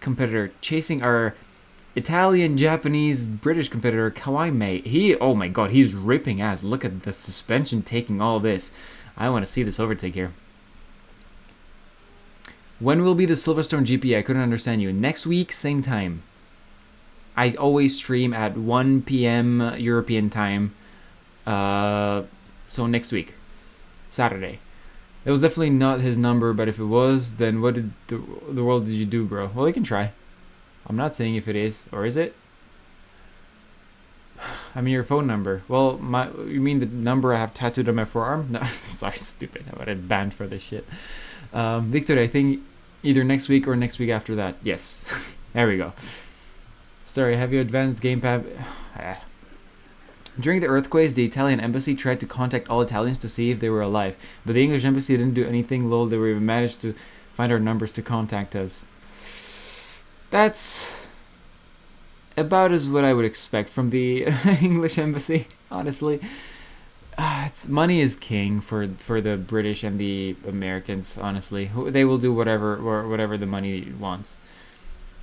competitor, chasing our Italian, Japanese, British competitor, Kawaii. Oh my god, he's ripping ass. Look at the suspension taking all this. I want to see this overtake here. When will be the Silverstone GP? I couldn't understand you. Next week, same time. I always stream at 1 p.m. European time. So next week. Saturday. It was definitely not his number, but if it was, then what did the world did you do, bro? Well, you can try. I'm not saying if it is, or is it? I mean your phone number. Well, you mean the number I have tattooed on my forearm? No, sorry, stupid. I got banned for this shit. Victor, I think either next week or next week after that. Yes. There we go. Sorry, have you advanced gamepad? During the earthquakes, the Italian embassy tried to contact all Italians to see if they were alive, but the English embassy didn't do anything. Lol, they were managed to find our numbers to contact us. That's about as what I would expect from the English embassy, honestly. Money is king for the British and the Americans, honestly. They will do whatever the money wants,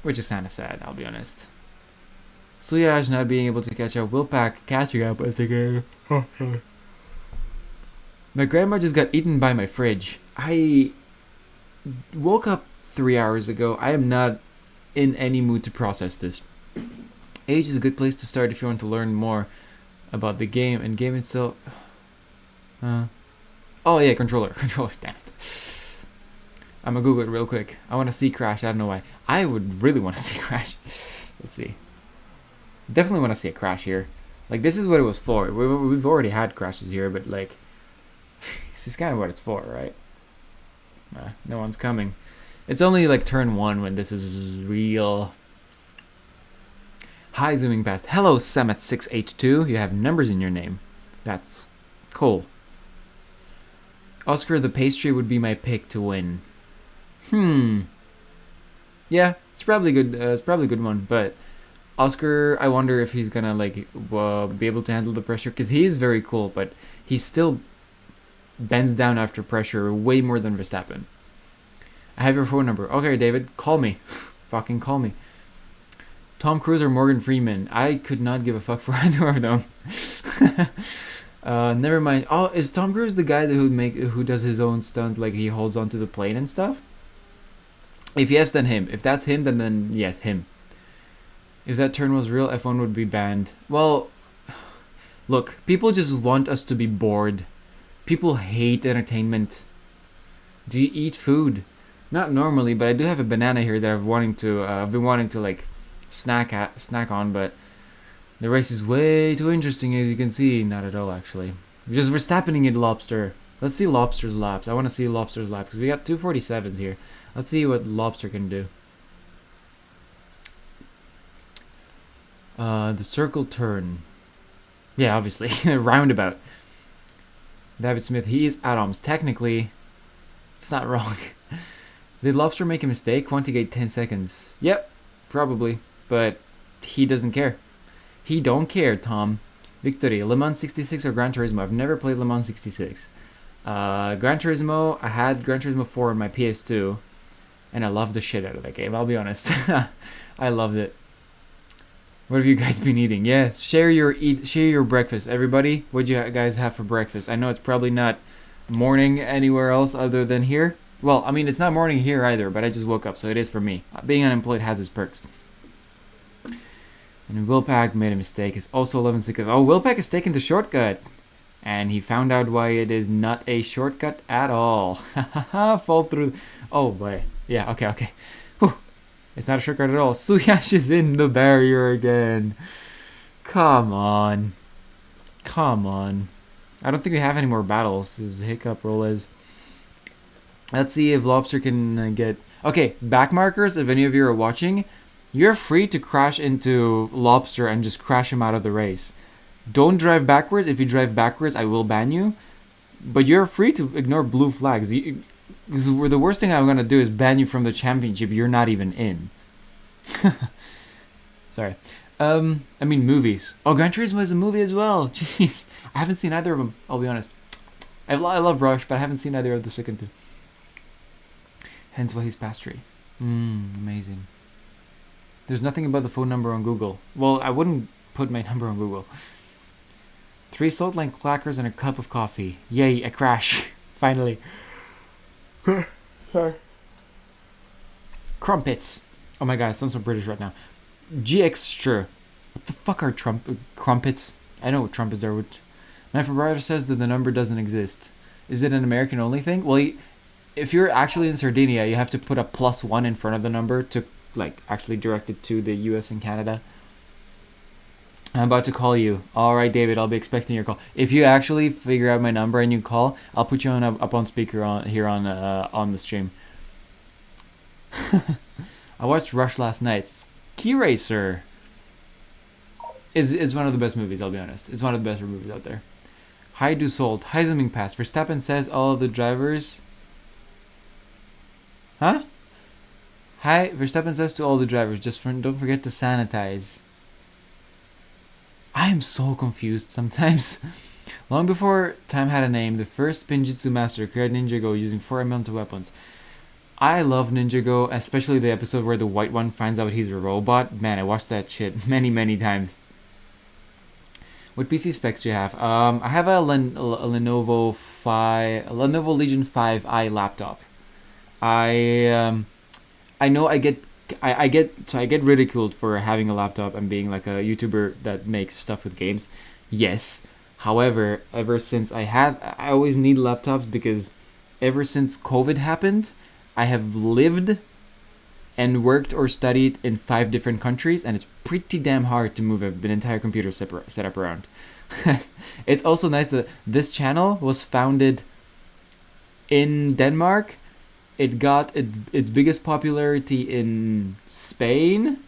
which is kind of sad, I'll be honest. Suyash not being able to catch up. Willpack catching up. It's okay. My grandma just got eaten by my fridge. I woke up 3 hours ago. I am not in any mood to process this. Age is a good place to start if you want to learn more about the game and game itself. Oh yeah, controller. Damn it. I'm gonna Google it real quick. I want to see Crash. I don't know why. I would really want to see Crash. Let's see. Definitely want to see a Crash here. Like, this is what it was for. We've already had Crashes here, but like, this is kind of what it's for, right? No one's coming. It's only like turn 1 when this is real. Hi, zooming past. Hello, Samet682. You have numbers in your name. That's cool. Oscar the pastry would be my pick to win. Yeah, it's probably good. It's probably a good one. But Oscar, I wonder if he's gonna like be able to handle the pressure, because he is very cool, but he still bends down after pressure way more than Verstappen. I have your phone number. Okay, David, call me. Fucking call me. Tom Cruise or Morgan Freeman? I could not give a fuck for either of them. Never mind. Oh, is Tom Cruise the guy who does his own stunts, like he holds onto the plane and stuff? If yes, then him. If that's him, then yes, him. If that turn was real, F1 would be banned. Well, look, people just want us to be bored. People hate entertainment. Do you eat food? Not normally, but I do have a banana here that I've been wanting to like snack on, but the race is way too interesting, as you can see. Not at all, actually. Just Verstappening it, Lobster. Let's see Lobster's laps. I want to see Lobster's laps, because we got 247s here. Let's see what Lobster can do. The circle turn. Yeah, obviously. Roundabout. David Smith, he is Adams. Technically, it's not wrong. Did Lobster make a mistake? Quantigate 10 seconds. Yep, probably. But he doesn't care. He don't care, Tom. Victory. Le Mans 66 or Gran Turismo? I've never played Le Mans 66. Gran Turismo, I had Gran Turismo 4 on my PS2. And I loved the shit out of that game, I'll be honest. I loved it. What have you guys been eating? Yeah, share your breakfast. Everybody, what'd you guys have for breakfast? I know it's probably not morning anywhere else other than here. Well, I mean, it's not morning here either, but I just woke up, so it is for me. Being unemployed has its perks. And Willpack made a mistake. It's also 11 seconds. Oh, Willpack is taking the shortcut. And he found out why it is not a shortcut at all. Fall through. Oh, boy. Yeah, okay. Whew. It's not a shortcut at all. Suyash is in the barrier again. Come on. I don't think we have any more battles. There's Hiccup, Rolez. Let's see if Lobster can get... Okay, back markers, if any of you are watching, you're free to crash into Lobster and just crash him out of the race. Don't drive backwards. If you drive backwards, I will ban you. But you're free to ignore blue flags. Because the worst thing I'm going to do is ban you from the championship you're not even in. Sorry. I mean movies. Oh, Gran Turismo is a movie as well. Jeez. I haven't seen either of them, I'll be honest. I love Rush, but I haven't seen either of the second two. Hence why he's pastry. Amazing. There's nothing about the phone number on Google. Well, I wouldn't put my number on Google. 3 salt line clackers and a cup of coffee. Yay, a crash. Finally. Crumpets. Oh my god, it sounds so British right now. G-extra. What the fuck are crumpets? I know what trumpets are. My provider says that the number doesn't exist. Is it an American only thing? Well, if you're actually in Sardinia, you have to put a +1 in front of the number to like actually direct it to the US and Canada. I'm about to call you. Alright, David, I'll be expecting your call. If you actually figure out my number and you call, I'll put you up on speaker on the stream. I watched Rush last night. Key Racer is one of the best movies, I'll be honest. It's one of the best movies out there. Hi Du Sold. Hi zooming past. Verstappen says all of the drivers... Huh? Hi, Verstappen says to all the drivers, don't forget to sanitize. I am so confused sometimes. Long before time had a name, the first Spinjitzu master created Ninjago using 4 elemental weapons. I love Ninjago, especially the episode where the white one finds out he's a robot. Man, I watched that shit many, many times. What PC specs do you have? I have a Lenovo Legion 5i laptop. I know I get ridiculed for having a laptop and being like a YouTuber that makes stuff with games. Yes. However, I always need laptops because ever since COVID happened, I have lived and worked or studied in 5 different countries, and it's pretty damn hard to move an entire computer set up around. It's also nice that this channel was founded in Denmark. It got its biggest popularity in Spain,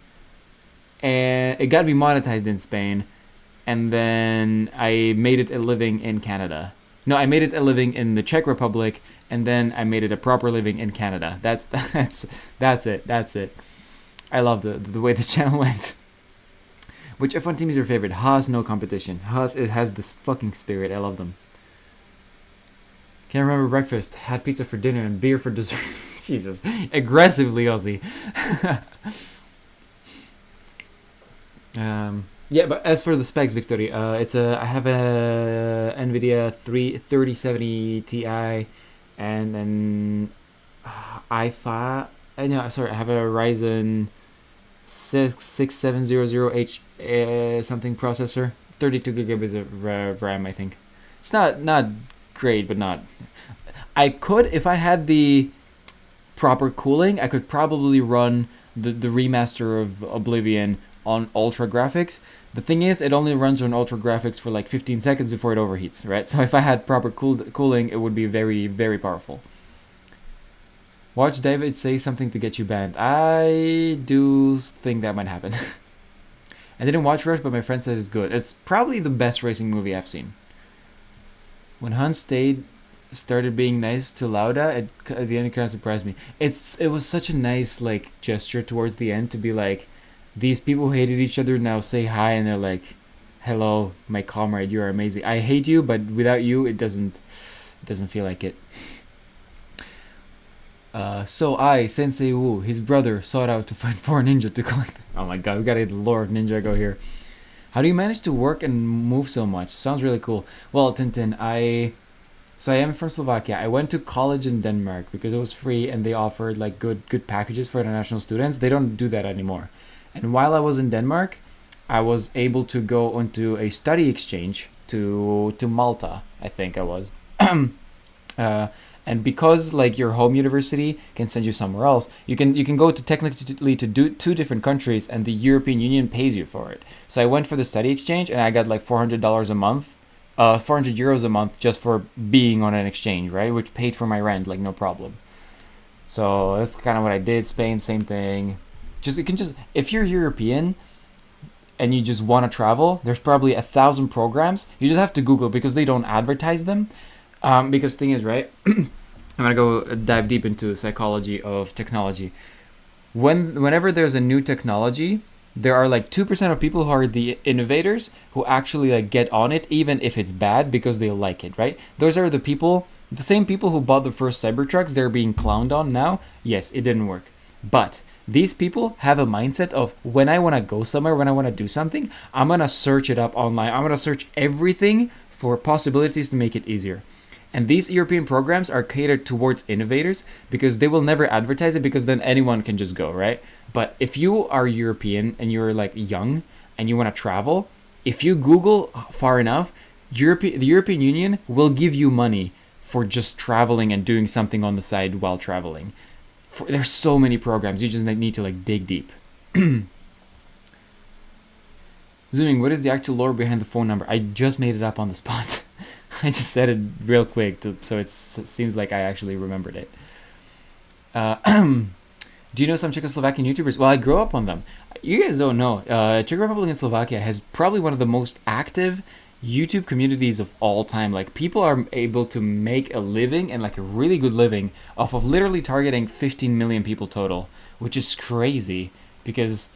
and it got to be monetized in Spain, and then I made it a living in Canada. No, I made it a living in the Czech Republic, and then I made it a proper living in Canada. That's it. I love the way this channel went. Which F1 team is your favorite? Haas, no competition. Haas, it has this fucking spirit. I love them. Can't remember breakfast. Had pizza for dinner and beer for dessert. Jesus, aggressively Aussie. Yeah, but as for the specs, Victory, I have a NVIDIA 3070 Ti, and then i5. No, sorry, I have a Ryzen 6700H something processor, 32 gigabytes of RAM. I think it's not great, but not. I could, if I had the proper cooling, I could probably run the remaster of Oblivion on ultra graphics. The thing is, it only runs on ultra graphics for like 15 seconds before it overheats, right? So if I had proper cooling, it would be very, very powerful. Watch David say something to get you banned. I do think that might happen. I didn't watch Rush, but my friend said it's good. It's probably the best racing movie I've seen. When Hunt started being nice to Lauda, at the end it kind of surprised me. It was such a nice like gesture towards the end to be like, these people who hated each other now say hi, and they're like, hello, my comrade, you are amazing. I hate you, but without you, it doesn't feel like it. So Sensei Wu, his brother, sought out to find four ninja to collect. Oh my god, we gotta get the lore of Ninjago here. How do you manage to work and move so much? Sounds really cool. Well, Tintin, I am from Slovakia. I went to college in Denmark because it was free and they offered like good packages for international students. They don't do that anymore. And while I was in Denmark, I was able to go onto a study exchange to Malta, I think I was. And because like your home university can send you somewhere else, you can go to technically to do 2 different countries, and the European Union pays you for it. So I went for the study exchange, and I got like $400 a month, 400 euros a month just for being on an exchange, right? Which paid for my rent, like no problem. So that's kind of what I did. Spain, same thing. If you're European and you just want to travel, there's probably 1,000 programs. You just have to Google because they don't advertise them. Because thing is, right, I'm gonna go dive deep into the psychology of technology. Whenever there's a new technology, there are like 2% of people who are the innovators who actually like get on it, even if it's bad, because they like it, right? Those are the same people who bought the first Cybertrucks. They're being clowned on now. Yes, it didn't work, but these people have a mindset of, when I want to go somewhere, when I want to do something, I'm gonna search it up online. I'm gonna search everything for possibilities to make it easier. And these European programs are catered towards innovators because they will never advertise it, because then anyone can just go, right? But if you are European and you're like young and you want to travel, if you Google far enough, the European Union will give you money for just traveling and doing something on the side while traveling. There's so many programs. You just need to like dig deep. Zooming, what is the actual lore behind the phone number? I just made it up on the spot. I just said it real quick, so it seems like I actually remembered it. Do you know some Czechoslovakian YouTubers? Well, I grew up on them. You guys don't know. Czech Republic and Slovakia has probably one of the most active YouTube communities of all time. Like, people are able to make a living, and like a really good living, off of literally targeting 15 million people total, which is crazy because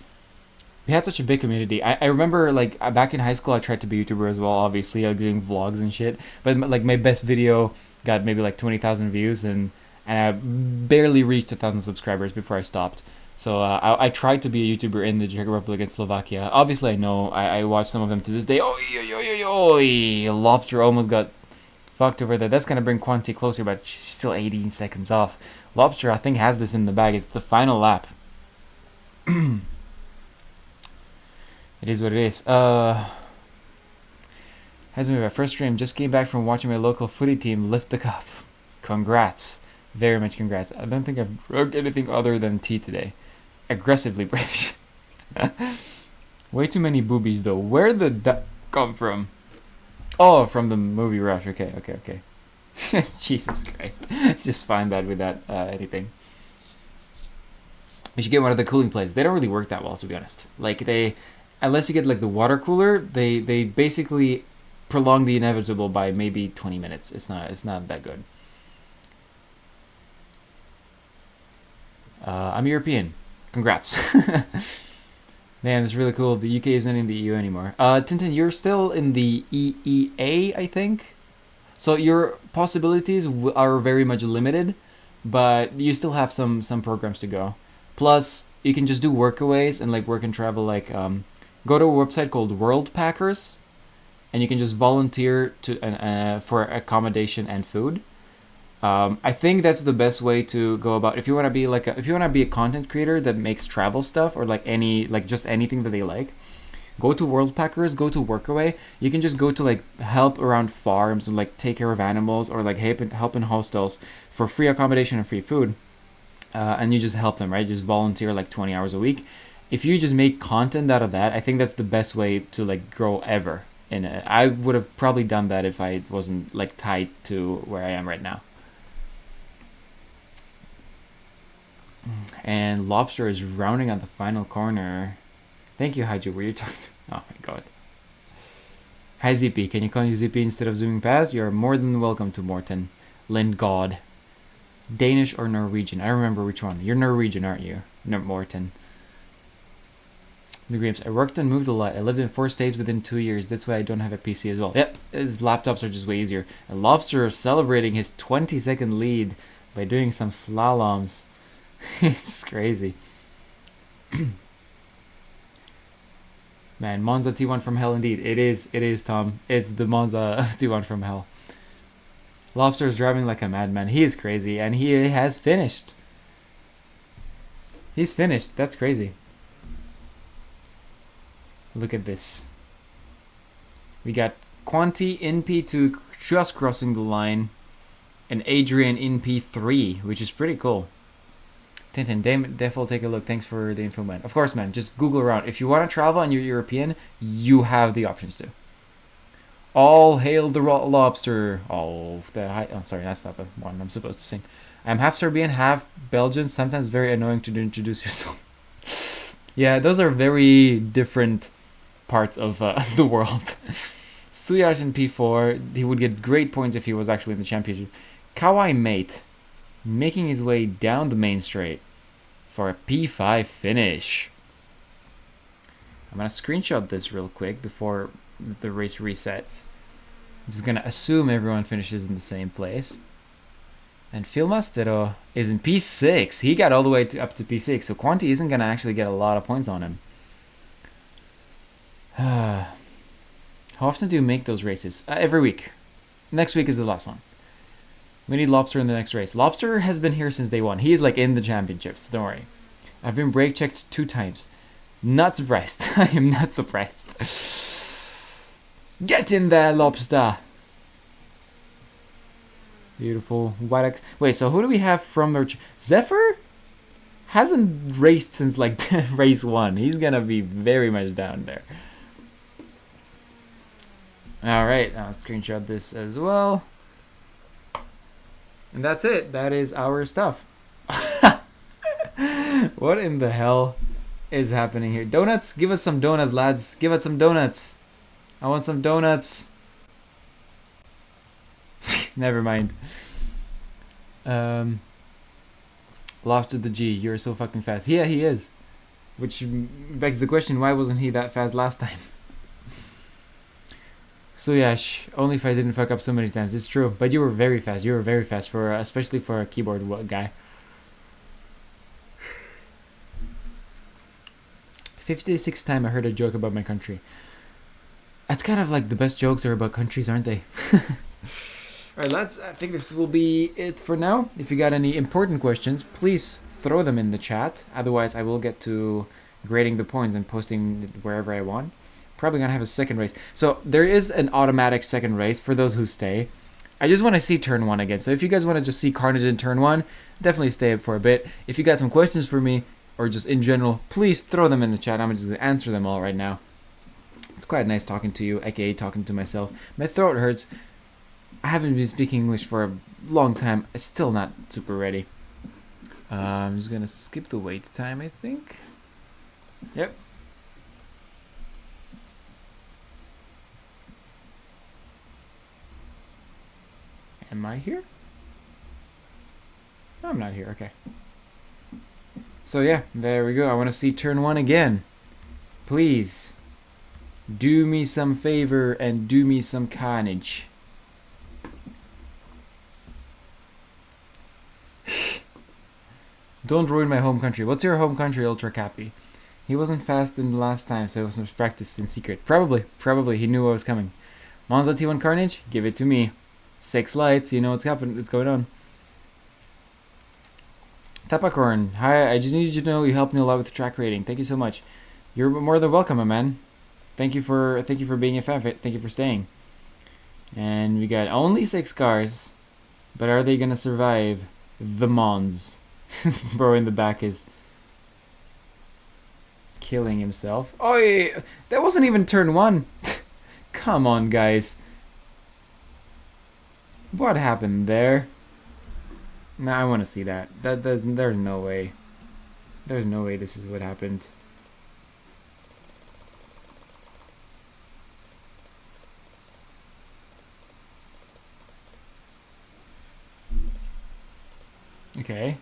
we had such a big community. I remember like back in high school, I tried to be a YouTuber as well, obviously, like doing vlogs and shit. But like my best video got maybe like 20,000 views, and and I barely reached 1,000 subscribers before I stopped. So I tried to be a YouTuber in the Czech Republic and Slovakia. Obviously, I know I watch some of them to this day. Oi, Lobster almost got fucked over there. That's gonna bring Quanti closer, but she's still 18 seconds off. Lobster, I think, has this in the bag. It's the final lap. It is what it is. Hasn't been my first stream. Just came back from watching my local footy team lift the cup. Congrats. Very much congrats. I don't think I've drunk anything other than tea today. Aggressively British. Way too many boobies though. Where did that come from? Oh, from the movie Rush. Okay. Jesus Christ. Just find that without anything. You should get one of the cooling plates. They don't really work that well, to be honest. Like unless you get like the water cooler, they basically prolong the inevitable by maybe 20 minutes. It's not that good. I'm European. Congrats. Man, it's really cool. The UK isn't in the EU anymore. Tintin, you're still in the EEA, I think. So your possibilities are very much limited, but you still have some programs to go. Plus, you can just do workaways and like work and travel. Like, go to a website called World Packers, and you can just volunteer to for accommodation and food. I think that's the best way to go about if you want to be a content creator that makes travel stuff or just anything that they like. Go to World Packers, go to Workaway. You can just go to like help around farms and like take care of animals or like help in hostels for free accommodation and free food. And you just help them, right? Just volunteer like 20 hours a week. If you just make content out of that, I think that's the best way to like grow ever. And I would have probably done that if I wasn't like tied to where I am right now. And Lobster is rounding on the final corner. Thank you, Haiju. Were you talking? Oh my god. Hi, ZP. Can you call you ZP instead of zooming past? You're more than welcome to Morten. Lindgod. Danish or Norwegian? I don't remember which one. You're Norwegian, aren't you? No, Morten. The Grims. I worked and moved a lot. I lived in 4 states within 2 years. That's why I don't have a PC as well. Yep, his laptops are just way easier. And Lobster is celebrating his 20-second lead by doing some slaloms. It's crazy. Man, Monza T1 from hell indeed. It is, Tom. It's the Monza T1 from hell. Lobster is driving like a madman. He is crazy, and he has finished. He's finished. That's crazy. Look at this. We got Quanti in P2 just crossing the line, and Adrian in P3, which is pretty cool. Tintin, Defo, take a look. Thanks for the info, man. Of course, man. Just Google around. If you want to travel and you're European, you have the options to. All hail the lobster. Oh, sorry, that's not the one I'm supposed to sing. I'm half Serbian, half Belgian. Sometimes very annoying to introduce yourself. Yeah, those are very different parts of the world. Suyash in P4. He would get great points if he was actually in the championship. Kawai Mate making his way down the main straight for a P5 finish. I'm going to screenshot this real quick before the race resets. I'm just going to assume everyone finishes in the same place. And Phil Mastero is in P6. He got all the way up to P6, so Quanti isn't going to actually get a lot of points on him. How often do you make those races? Every week. Next week is the last one. We need Lobster in the next race. Lobster has been here since day one. He is like in the championships. Don't worry. I've been brake checked 2 times. Not surprised. I am not surprised. Get in there, Lobster. Beautiful. White X. Wait, so who do we have from their... Zephyr? Hasn't raced since like race 1. He's gonna be very much down there. Alright, I'll screenshot this as well. And that's it. That is our stuff. What in the hell is happening here? Donuts? Give us some donuts, lads. Give us some donuts. I want some donuts. Never mind. Lofted the G. You're so fucking fast. Yeah, he is. Which begs the question, why wasn't he that fast last time? So yeah, only if I didn't fuck up so many times. It's true, but you were very fast. You were very fast for, especially for a keyboard guy. 56th time I heard a joke about my country. That's kind of like the best jokes are about countries, aren't they? Alright, lads, I think this will be it for now. If you got any important questions, please throw them in the chat. Otherwise, I will get to grading the points and posting wherever I want. Probably gonna have a second race. So there is an automatic second race for those who stay. I just want to see turn 1 again. So if you guys want to just see Carnage in turn 1, definitely stay up for a bit. If you got some questions for me, or just in general, please throw them in the chat. I'm just going to answer them all right now. It's quite nice talking to you, aka talking to myself. My throat hurts. I haven't been speaking English for a long time. I'm still not super ready. I'm just going to skip the wait time, I think. Yep. Am I here? No, I'm not here. Okay. So yeah, there we go. I want to see turn 1 again. Please. Do me some favor and do me some carnage. Don't ruin my home country. What's your home country, Ultra Cappy? He wasn't fast in the last time, so it was practiced in secret. Probably. He knew what was coming. Monza T1 Carnage? Give it to me. 6 lights, you know what's happening. What's going on. Tapacorn, hi, I just needed you to know you helped me a lot with the track rating. Thank you so much. You're more than welcome, my man. Thank you for being a fan. Thank you for staying. And we got only 6 cars, but are they gonna survive the Mons? Bro in the back is killing himself. Oh, yeah, that wasn't even turn 1. Come on, guys. What happened there? Nah, I want to see that. There's no way. There's no way this is what happened. Okay.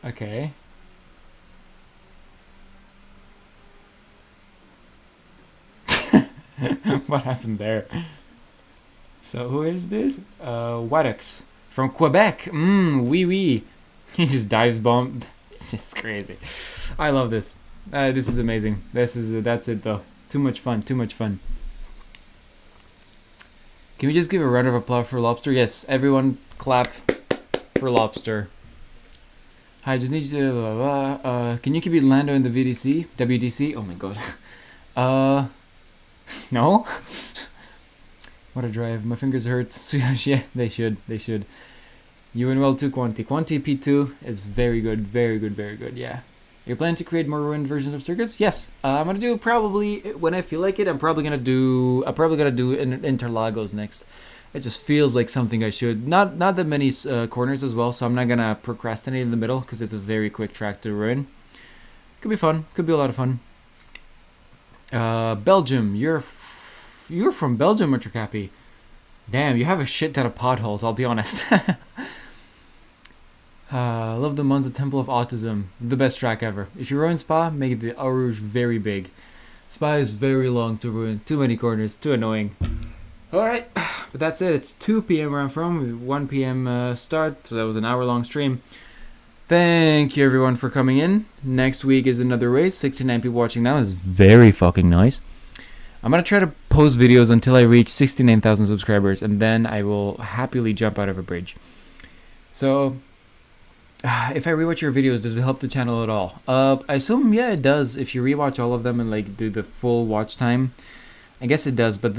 Okay. What happened there? So who is this? Waddux from Quebec. Oui. He just dives bombed. It's just crazy. I love this. This is amazing. That's it though. Too much fun. Can we just give a round of applause for Lobster? Yes, everyone clap for Lobster. Hi, just need you to can you keep it Lando in the WDC? Oh my god. No. What a drive. My fingers hurt. Yeah, they should. You went well too, Quanti. Quanti P2 is very good. Yeah. You're planning to create more ruined versions of circuits? Yes. I'm gonna do probably when I feel like it. I'm probably gonna do Interlagos next. It just feels like something I should. Not that many corners as well, so I'm not gonna procrastinate in the middle because it's a very quick track to ruin. Could be fun. Could be a lot of fun. Belgium. You're from Belgium, Mr. Cappy. Damn, you have a shit ton of potholes, I'll be honest. Love the Monza Temple of Autism. The best track ever. If you ruin Spa, make the Eau Rouge very big. Spa is very long to ruin. Too many corners. Too annoying. Alright, but that's it. It's 2 p.m. where I'm from. 1 p.m. Start, so that was an hour-long stream. Thank you, everyone, for coming in. Next week is another race. 69 people watching now. That's very fucking nice. I'm going to try to post videos until I reach 69,000 subscribers, and then I will happily jump out of a bridge. So, if I rewatch your videos, does it help the channel at all? I assume, yeah, it does. If you rewatch all of them and, like, do the full watch time, I guess it does. But,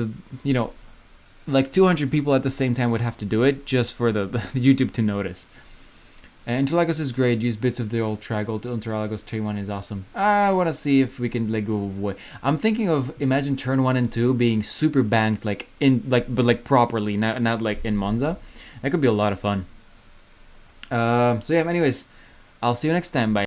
like 200 people at the same time would have to do it just for the YouTube to notice. And Interlagos is great. Use bits of the old track. Old Interlagos T1 is awesome. I want to see if we can like go away. I'm thinking of imagine turn 1 and 2 being super banked but properly, not like in Monza. That could be a lot of fun. So yeah. Anyways, I'll see you next time. Bye.